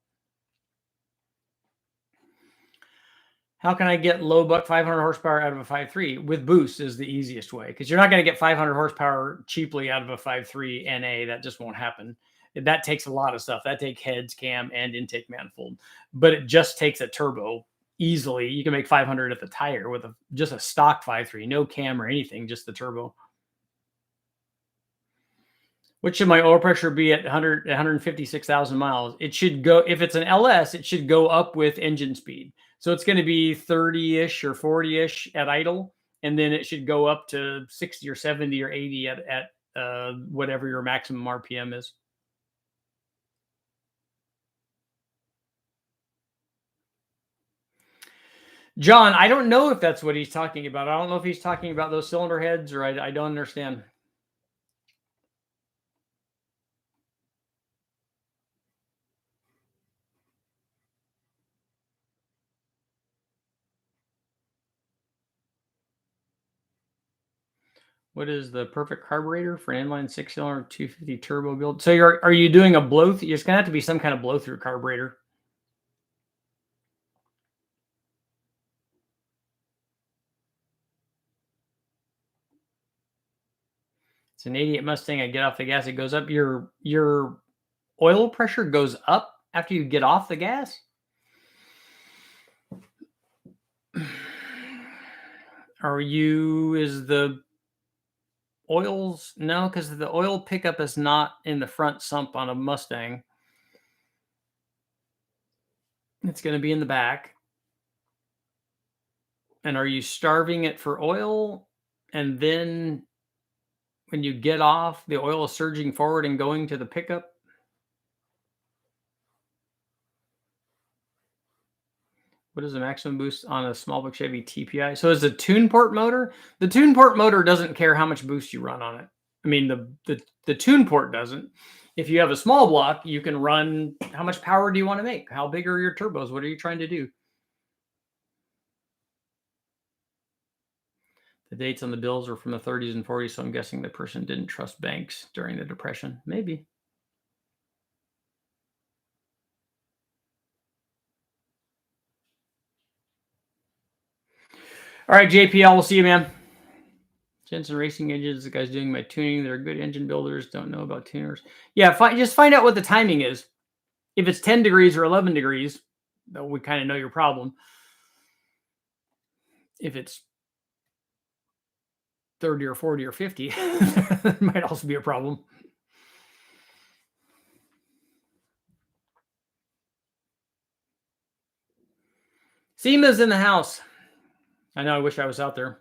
How can I get low buck 500 horsepower out of a 5.3? With boost is the easiest way, because you're not going to get 500 horsepower cheaply out of a 5.3 NA. That just won't happen. That takes a lot of stuff. That takes heads, cam, and intake manifold. But it just takes a turbo easily. You can make 500 at the tire with just a stock 5.3, no cam or anything, just the turbo. What should my oil pressure be at 156,000 miles? It should go, if it's an LS, it should go up with engine speed. So it's going to be 30-ish or 40-ish at idle, and then it should go up to 60 or 70 or 80 at whatever your maximum RPM is. John, I don't know if that's what he's talking about. I don't know if he's talking about those cylinder heads, or I don't understand. What is the perfect carburetor for an inline 6-cylinder 250 turbo build? So are you doing a blow through? It's gonna have to be some kind of blow through carburetor. It's an 88 Mustang. I get off the gas, it goes up. Your oil pressure goes up after you get off the gas. Is the oils? No, because the oil pickup is not in the front sump on a Mustang. It's going to be in the back. And are you starving it for oil? And then when you get off, the oil is surging forward and going to the pickup? What is the maximum boost on a small block Chevy TPI? So it's a tune port motor. The tune port motor doesn't care how much boost you run on it. I mean, the tune port doesn't. If you have a small block, you can run, how much power do you want to make? How big are your turbos? What are you trying to do? The dates on the bills are from the 30s and 40s, so I'm guessing the person didn't trust banks during the Depression. Maybe. All right, JPL, we'll see you, man. Jensen Racing Engines, the guys doing my tuning. They're good engine builders. Don't know about tuners. Yeah, just find out what the timing is. If it's 10 degrees or 11 degrees, we kind of know your problem. If it's 30 or 40 or 50, that might also be a problem. SEMA's in the house. I know, I wish I was out there.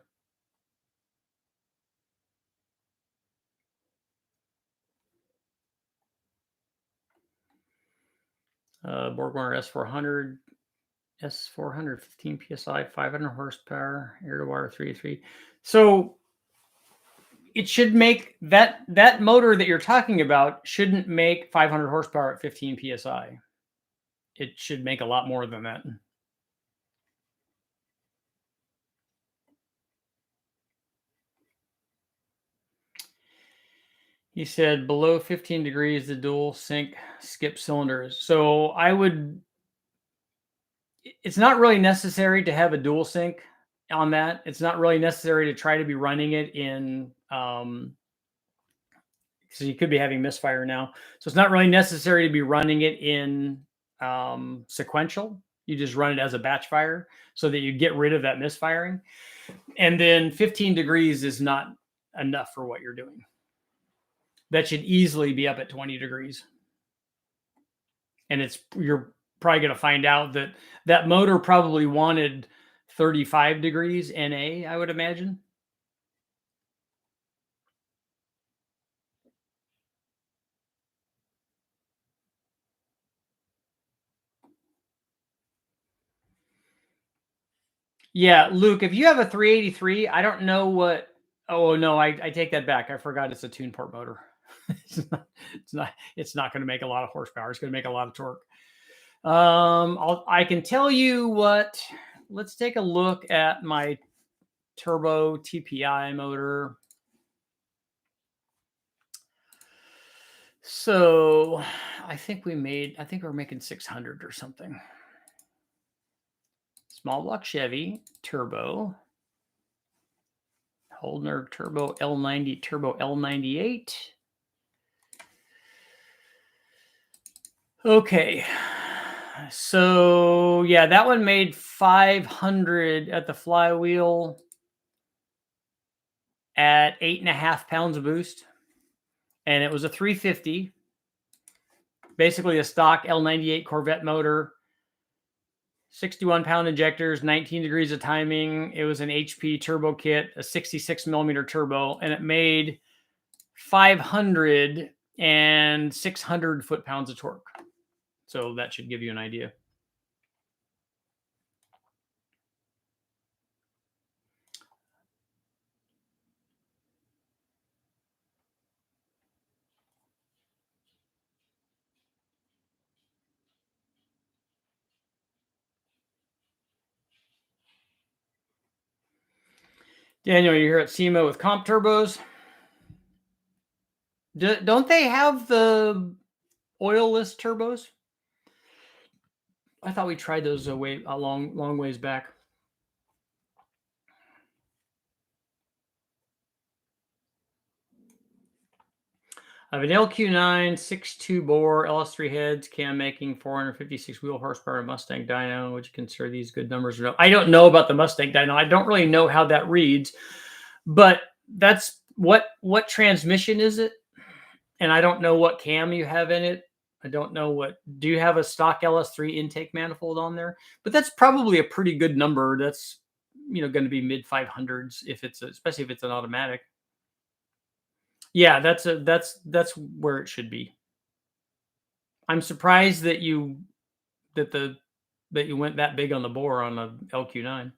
BorgWarner S400, 15 PSI, 500 horsepower, air-to-wire 3-3. So it should make that motor that you're talking about shouldn't make 500 horsepower at 15 PSI. It should make a lot more than that. He said below 15 degrees, the dual sync skip cylinders. So it's not really necessary to have a dual sync on that. It's not really necessary to try to be running it in, so you could be having misfire now. So it's not really necessary to be running it in sequential. You just run it as a batch fire so that you get rid of that misfiring. And then 15 degrees is not enough for what you're doing. That should easily be up at 20 degrees. And you're probably going to find out that that motor probably wanted 35 degrees NA, I would imagine. Yeah, Luke, if you have a 383, I don't know what. Oh no, I take that back. I forgot it's a tune port motor. It's not going to make a lot of horsepower. It's going to make a lot of torque. I can tell you what. Let's take a look at my turbo TPI motor. So I think we're making 600 or something. Small block Chevy turbo. Holdner turbo L90, turbo L98. Okay. So yeah, that one made 500 at the flywheel at 8.5 pounds of boost. And it was a 350, basically a stock L98 Corvette motor, 61 pound injectors, 19 degrees of timing. It was an HP turbo kit, a 66 millimeter turbo, and it made 500 and 600 foot-pounds of torque. So that should give you an idea. Daniel, you're here at SEMA with comp turbos. Don't they have the oilless turbos? I thought we tried those a long ways back. I have an LQ9 6.2 bore LS3 heads, cam making 456 wheel horsepower Mustang dyno. Would you consider these good numbers or no? I don't know about the Mustang dyno. I don't really know how that reads, but that's what transmission is it? And I don't know what cam you have in it. I don't know do you have a stock LS3 intake manifold on there? But that's probably a pretty good number. That's, going to be mid 500s especially if it's an automatic. Yeah, that's where it should be. I'm surprised that you went that big on the bore on a LQ9.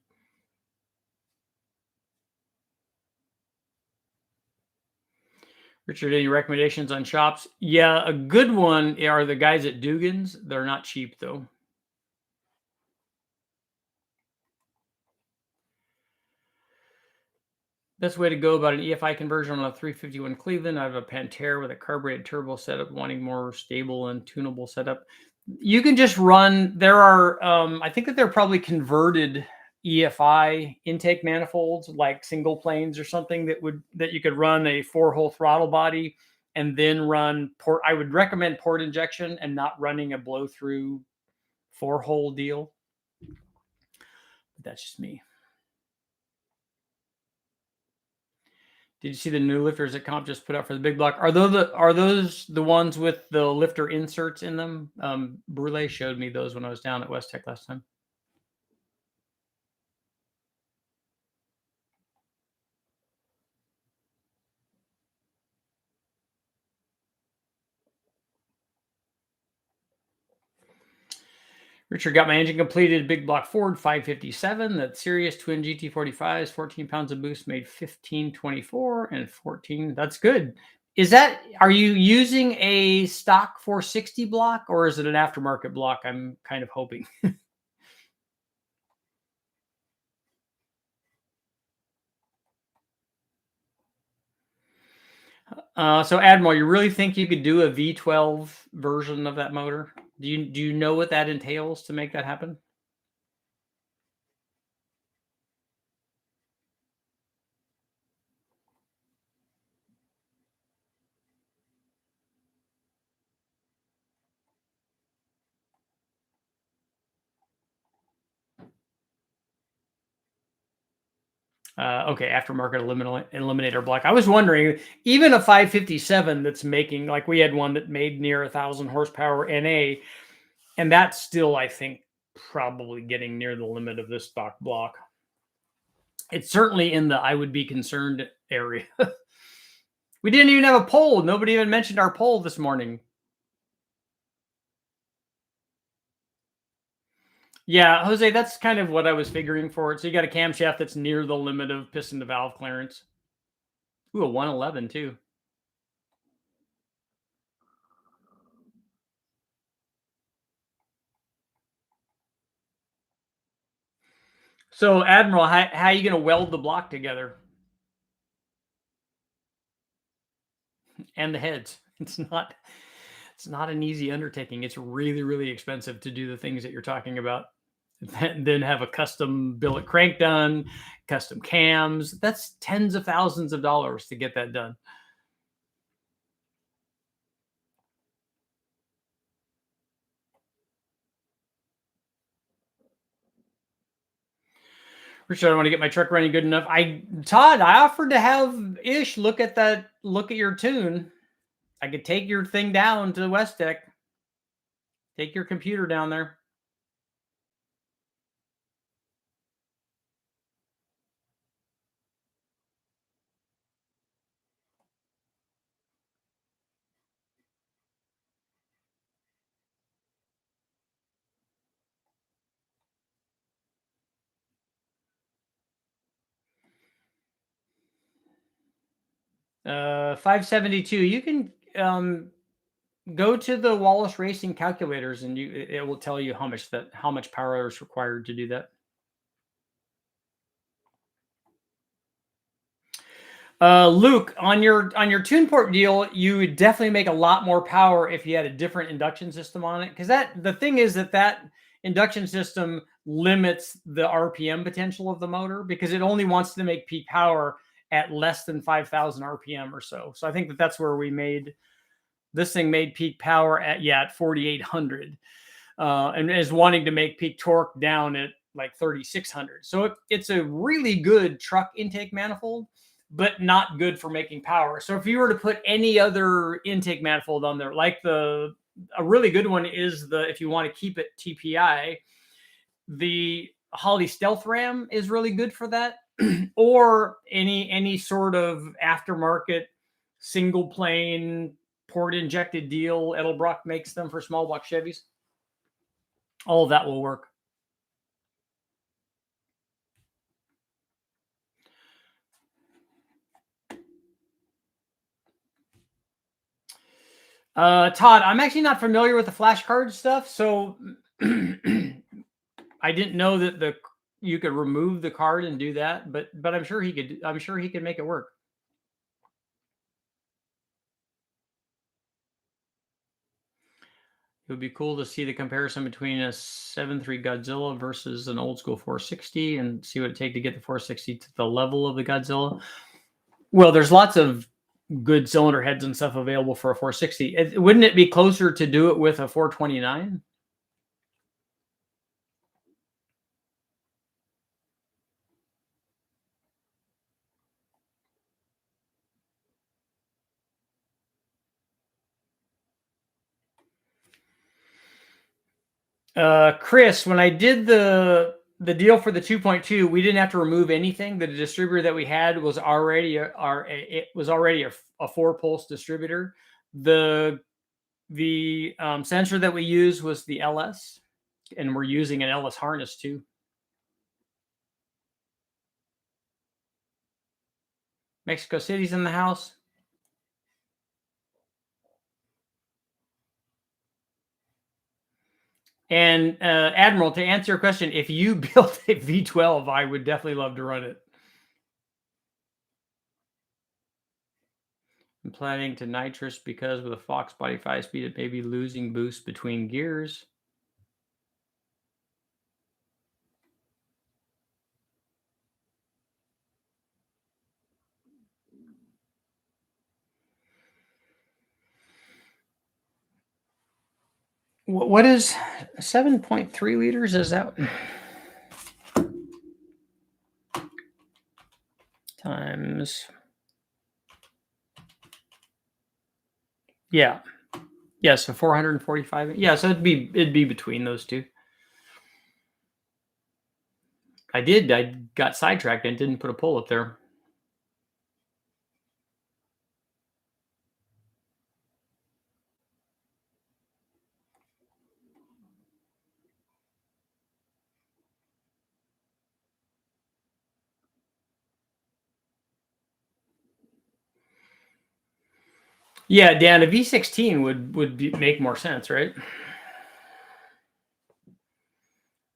Richard, any recommendations on shops? Yeah, a good one are the guys at Dugan's. They're not cheap though. Best way to go about an EFI conversion on a 351 Cleveland. I have a Pantera with a carbureted turbo setup, wanting more stable and tunable setup. You can just run. There are, I think that they're probably converted EFI intake manifolds, like single planes or something that you could run a 4-hole throttle body and then run port. I would recommend port injection and not running a blow through 4-hole deal. But that's just me. Did you see the new lifters that Comp just put out for the big block? Are those the ones with the lifter inserts in them? Brule showed me those when I was down at West Tech last time. Richard, got my engine completed. Big block Ford 557. That Sirius twin GT45s, 14 pounds of boost, made 1524 and 14. That's good. Are you using a stock 460 block or is it an aftermarket block? I'm kind of hoping. So Admiral, you really think you could do a V12 version of that motor? Do you know what that entails to make that happen? Okay, aftermarket eliminator block. I was wondering, even a 557 that's making, like we had one that made near 1,000 horsepower NA, and that's still, I think, probably getting near the limit of this stock block. It's certainly in the I would be concerned area. We didn't even have a poll. Nobody even mentioned our poll this morning. Yeah, Jose, that's kind of what I was figuring for it. So you got a camshaft that's near the limit of piston to valve clearance. Ooh, a 111 too. So Admiral, how are you going to weld the block together? And the heads. It's not an easy undertaking. It's really, really expensive to do the things that you're talking about. Then have a custom billet crank done, custom cams. That's tens of thousands of dollars to get that done. Richard, I want to get my truck running good enough. Todd, I offered to have Ish look at your tune. I could take your thing down to West Tech. Take your computer down there. Uh, 572. You can go to the Wallace Racing calculators, and it will tell you how much power is required to do that. Luke, on your tune port deal, you would definitely make a lot more power if you had a different induction system on it. Because the thing is that induction system limits the RPM potential of the motor because it only wants to make peak power at less than 5,000 RPM or so. So I think that's where this thing made peak power at 4,800, and is wanting to make peak torque down at like 3,600. So it's a really good truck intake manifold, but not good for making power. So if you were to put any other intake manifold on there, like a really good one is if you want to keep it TPI, the Holley Stealth Ram is really good for that, or any sort of aftermarket single plane port injected deal. Edelbrock makes them for small block Chevys. All of that will work. Todd, I'm actually not familiar with the flashcard stuff, so I didn't know that you could remove the card and do that, but I'm sure he could. I'm sure he could make it work. It would be cool to see the comparison between a 7.3 Godzilla versus an old school 460 and see what it'd take to get the 460 to the level of the Godzilla. Well, there's lots of good cylinder heads and stuff available for a 460. Wouldn't it be closer to do it with a 429? Chris, when I did the deal for the 2.2, we didn't have to remove anything. The distributor that we had was already a 4-pulse distributor. The sensor that we used was the LS, and we're using an LS harness too. Mexico City's in the house. And Admiral, to answer your question, if you built a V12, I would definitely love to run it. I'm planning to nitrous because with a Fox body 5-speed, it may be losing boost between gears. What is 7.3 liters? Is that times? Yeah. Yeah, so 445. Yeah, so it'd be between those two. I got sidetracked and didn't put a pull up there. Yeah, Dan, a V16 would make more sense, right?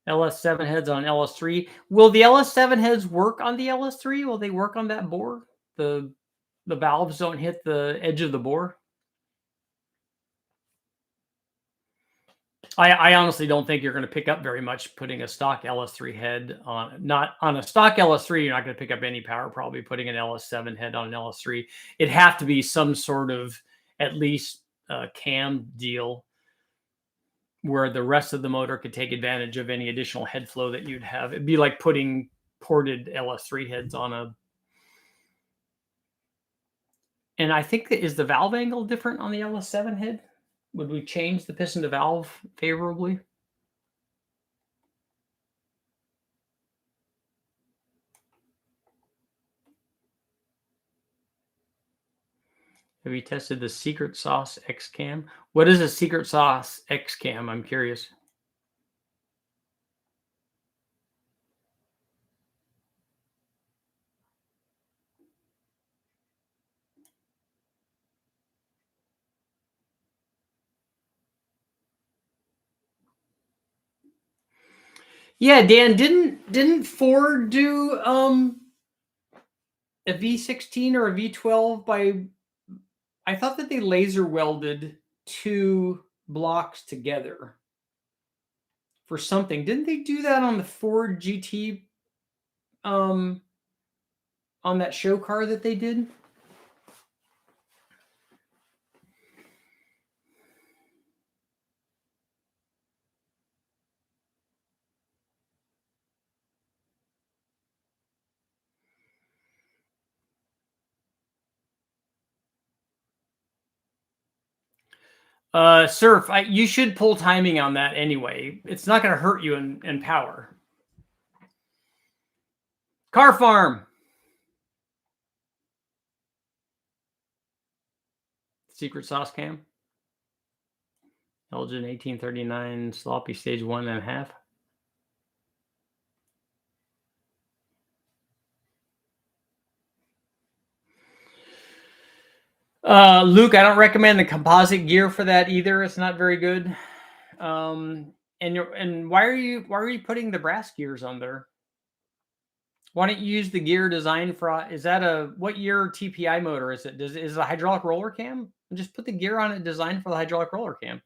LS7 heads on LS3. Will the LS7 heads work on the LS3? Will they work on that bore? The valves don't hit the edge of the bore? I honestly don't think you're going to pick up very much putting a stock LS3 head on. Not on a stock LS3, you're not going to pick up any power probably putting an LS7 head on an LS3. It'd have to be some sort of at least cam deal where the rest of the motor could take advantage of any additional head flow that you'd have. It'd be like putting ported LS3 heads on a. And I think that is the valve angle different on the LS7 head? Would we change the piston to valve favorably? Have you tested the Secret Sauce X Cam? What is a Secret Sauce X Cam? I'm curious. Yeah, Dan, didn't Ford do a V16 or a V12 by? I thought that they laser welded two blocks together for something. Didn't they do that on the Ford GT on that show car that they did? Surf, you should pull timing on that anyway. It's not going to hurt you in power. Car Farm. Secret Sauce Cam. Elgin 1839 sloppy stage 1.5. Luke, I don't recommend the composite gear for that either. It's not very good. And why are you putting the brass gears on there? Why don't you use the gear designed for? Is that what year TPI motor is it? Is it a hydraulic roller cam? Just put the gear on it designed for the hydraulic roller cam.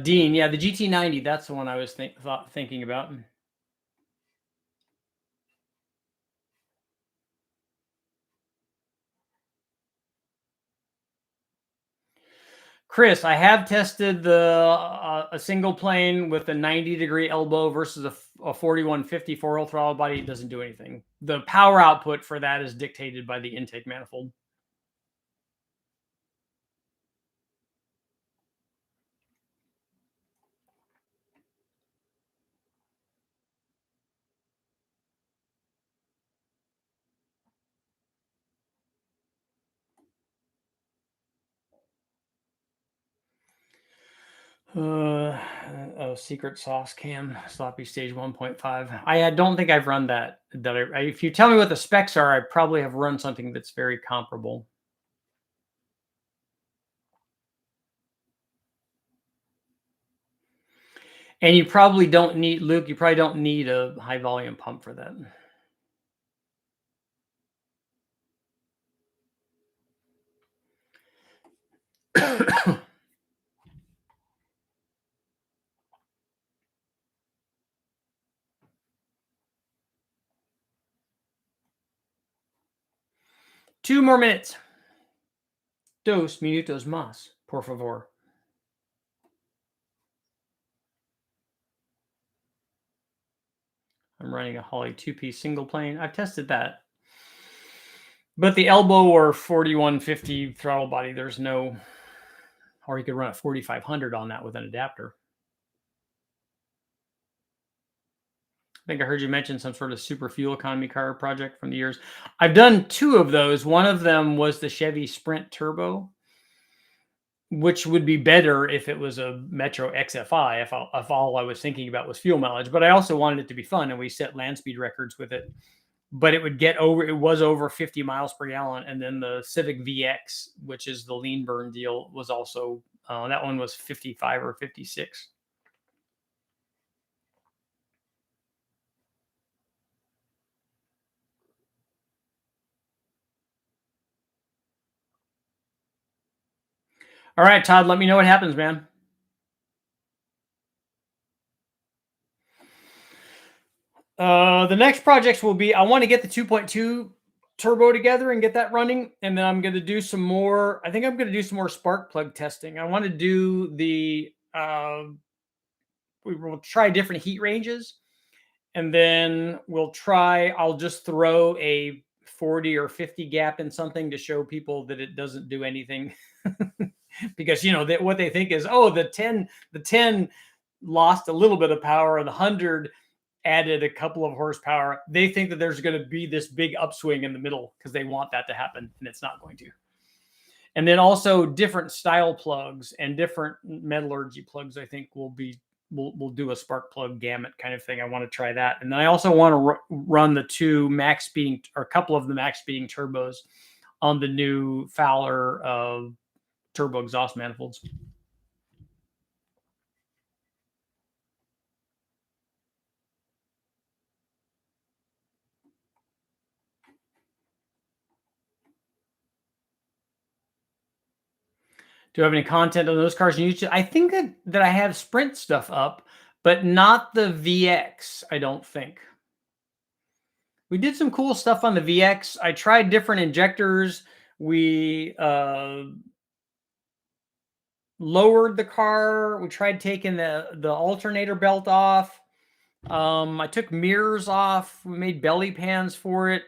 Dean, yeah, the GT90. That's the one I was thinking about. Chris, I have tested a single plane with a 90-degree elbow versus a 4150 4L throttle body. It doesn't do anything. The power output for that is dictated by the intake manifold. Secret sauce cam, sloppy stage 1.5. I don't think I've run that. If you tell me what the specs are, I probably have run something that's very comparable. And you probably don't need, Luke, you probably don't need a high volume pump for that. Two more minutes. Dos minutos más, por favor. I'm running a Holley 2-piece single plane. I've tested that. But the elbow or 4150 throttle body, there's no, or you could run a 4500 on that with an adapter. I think I heard you mention some sort of super fuel economy car project from the years. I've done two of those. One of them was the Chevy Sprint Turbo, which would be better if it was a Metro XFI, if all I was thinking about was fuel mileage. But I also wanted it to be fun, and we set land speed records with it. But it was over 50 miles per gallon. And then the Civic VX, which is the lean burn deal, was also, that one was 55 or 56. All right, Todd, let me know what happens, man. The next projects will be, I want to get the 2.2 turbo together and get that running. And then I'm going to do some more, I think I'm going to do some more spark plug testing. I want to do we will try different heat ranges. And then I'll just throw a 40 or 50 gap in something to show people that it doesn't do anything. Because, what they think is, oh, the 10 lost a little bit of power and the 100 added a couple of horsepower. They think that there's going to be this big upswing in the middle because they want that to happen, and it's not going to. And then also different style plugs and different metallurgy plugs, I think we'll do a spark plug gamut kind of thing. I want to try that. And then I also want to run the two max speeding, or a couple of the max speeding turbos on the new Fowler turbo exhaust manifolds. Do I have any content on those cars on YouTube? I think that I have Sprint stuff up, but not the VX, I don't think. We did some cool stuff on the VX. I tried different injectors. We lowered the car. We tried taking the alternator belt off. I took mirrors off. We made belly pans for it.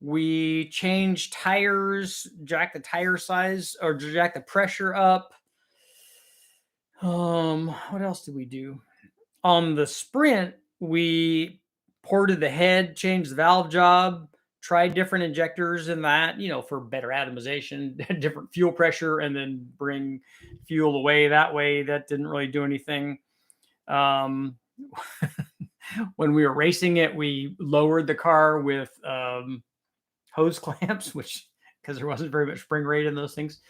We changed tires, jacked the tire size, or jacked the pressure up. What else did we do? On the Sprint, we ported the head, changed the valve job, tried different injectors in that, for better atomization, different fuel pressure, and then bring fuel away that way. That didn't really do anything. When we were racing it, we lowered the car with hose clamps, because there wasn't very much spring rate in those things.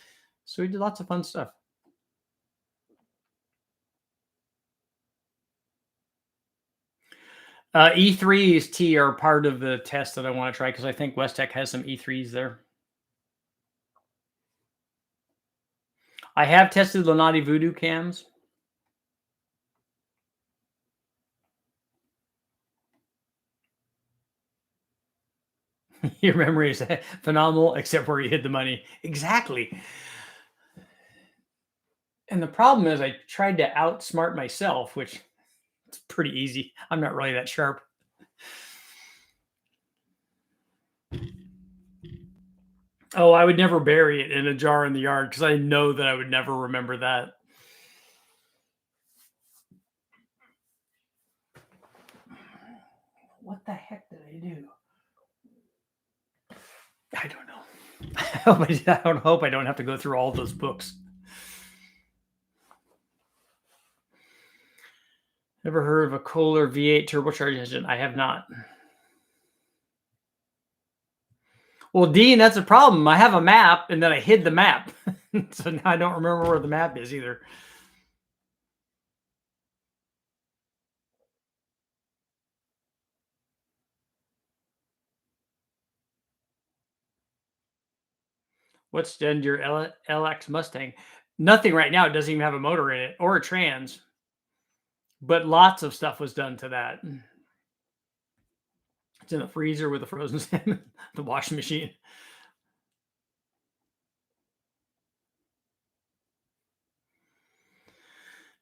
So we did lots of fun stuff. E3s T are part of the test that I want to try because I think Westech has some E3s there. I have tested Lonati Voodoo cams. Your memory is phenomenal, except where you hid the money. Exactly. And the problem is, I tried to outsmart myself, which is pretty easy. I'm not really that sharp. Oh, I would never bury it in a jar in the yard because I know that I would never remember that. What the heck did I do? I don't know. I don't hope I don't have to go through all those books. Ever heard of a Kohler V8 turbocharged engine? I have not. Well, Dean, that's a problem. I have a map and then I hid the map. So now I don't remember where the map is either. What's done to your LX Mustang? Nothing right now. It doesn't even have a motor in it or a trans, but lots of stuff was done to that. It's in the freezer with a frozen salmon, the washing machine.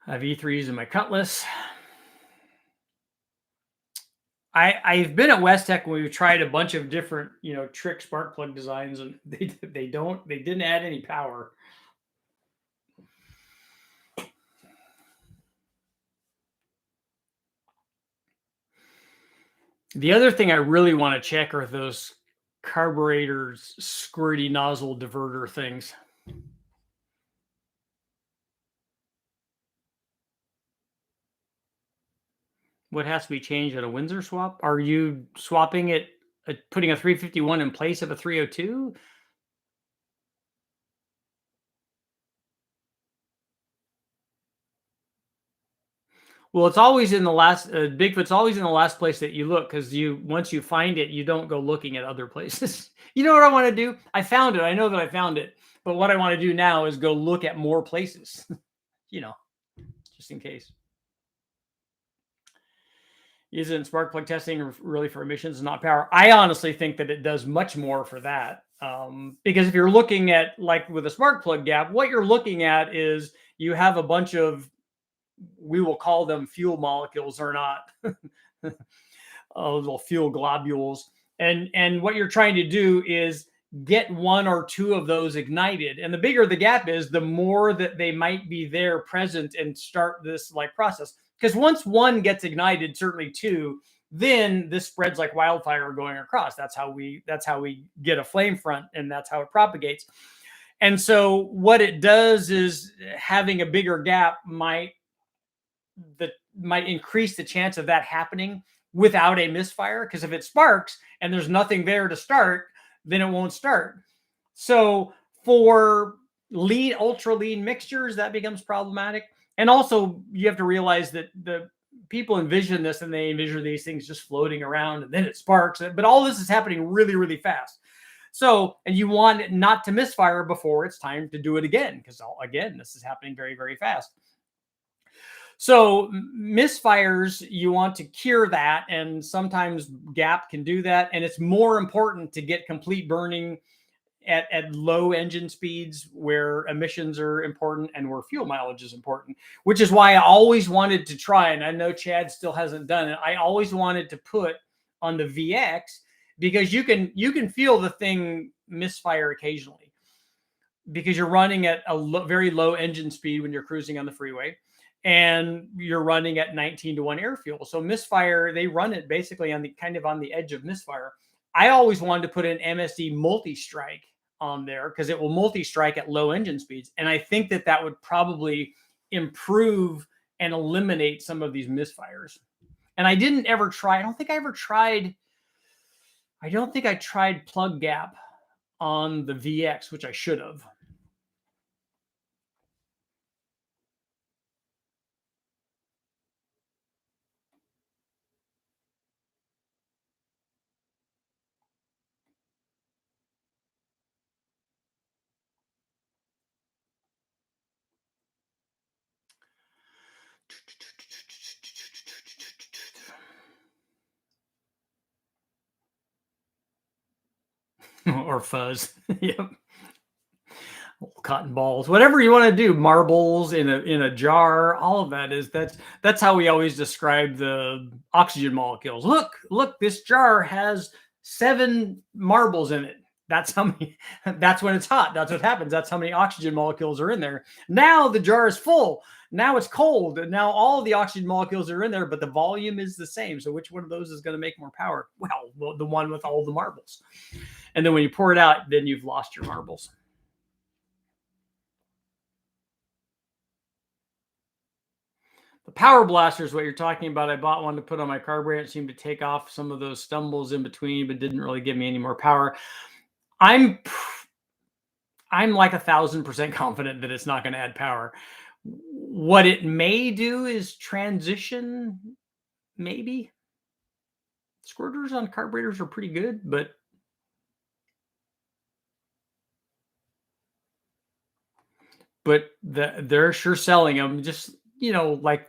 I have E3s in my Cutlass. I've been at West Tech when we've tried a bunch of different, trick spark plug designs, and they didn't add any power. The other thing I really want to check are those carburetors squirty nozzle diverter things. What has to be changed at a Windsor swap? Are you swapping it, putting a 351 in place of a 302? Well, it's always in the last. Bigfoot's always in the last place that you look because once you find it, you don't go looking at other places. You know what I want to do? I found it. I know that I found it, but what I want to do now is go look at more places. you know, just in case. Isn't spark plug testing really for emissions and not power? I honestly think that it does much more for that. Because if you're looking at, like with a spark plug gap, what you're looking at is you have a bunch of, we will call them fuel molecules or not, little fuel globules. And what you're trying to do is get one or two of those ignited. And the bigger the gap is, the more that they might be there present and start this like process. Because once one gets ignited, certainly two, then this spreads like wildfire going across. That's how we get a flame front, and that's how it propagates. And so what it does is having a bigger gap might increase the chance of that happening without a misfire. Because if it sparks and there's nothing there to start, then it won't start. So for ultra lean mixtures, that becomes problematic. And also, you have to realize that the people envision this and they envision these things just floating around and then it sparks. But all this is happening really, really fast. So, and you want it not to misfire before it's time to do it again, because again, this is happening very, very fast. So misfires, you want to cure that, and sometimes gap can do that. And it's more important to get complete burning at low engine speeds where emissions are important and where fuel mileage is important, which is why I always wanted to try, and I know Chad still hasn't done it, I always wanted to put on the VX, because you can feel the thing misfire occasionally because you're running at a very low engine speed when you're cruising on the freeway, and you're running at 19-to-1 air fuel. So misfire, they run it basically on the edge of misfire. I always wanted to put an MSD multi-strike on there because it will multi-strike at low engine speeds. And I think that would probably improve and eliminate some of these misfires. And I didn't ever try, I don't think I tried plug gap on the VX, which I should have. or fuzz. Yep. Cotton balls, whatever you want to do, marbles in a jar, all of that is that's how we always describe the oxygen molecules. Look, this jar has 7 marbles in it. That's how many. That's when it's hot. That's what happens. That's how many oxygen molecules are in there. Now the jar is full. Now it's cold. And now all the oxygen molecules are in there, but the volume is the same. So which one of those is going to make more power? Well, the one with all the marbles. And then when you pour it out, then you've lost your marbles. The power blaster is what you're talking about. I bought one to put on my carburetor. It seemed to take off some of those stumbles in between, but didn't really give me any more power. I'm like 1,000% confident that it's not going to add power. What it may do is transition, maybe. Squirters on carburetors are pretty good, but they're sure selling them. Just like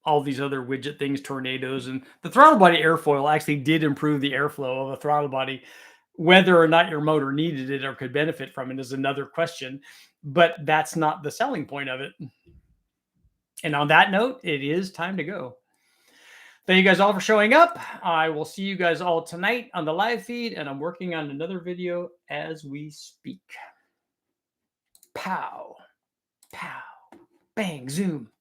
all these other widget things, tornadoes, and the throttle body airfoil actually did improve the airflow of a throttle body. Whether or not your motor needed it or could benefit from it is another question, but that's not the selling point of it. And on that note, it is time to go. Thank you guys all for showing up. I will see you guys all tonight on the live feed, and I'm working on another video as we speak. Pow, pow, bang, zoom.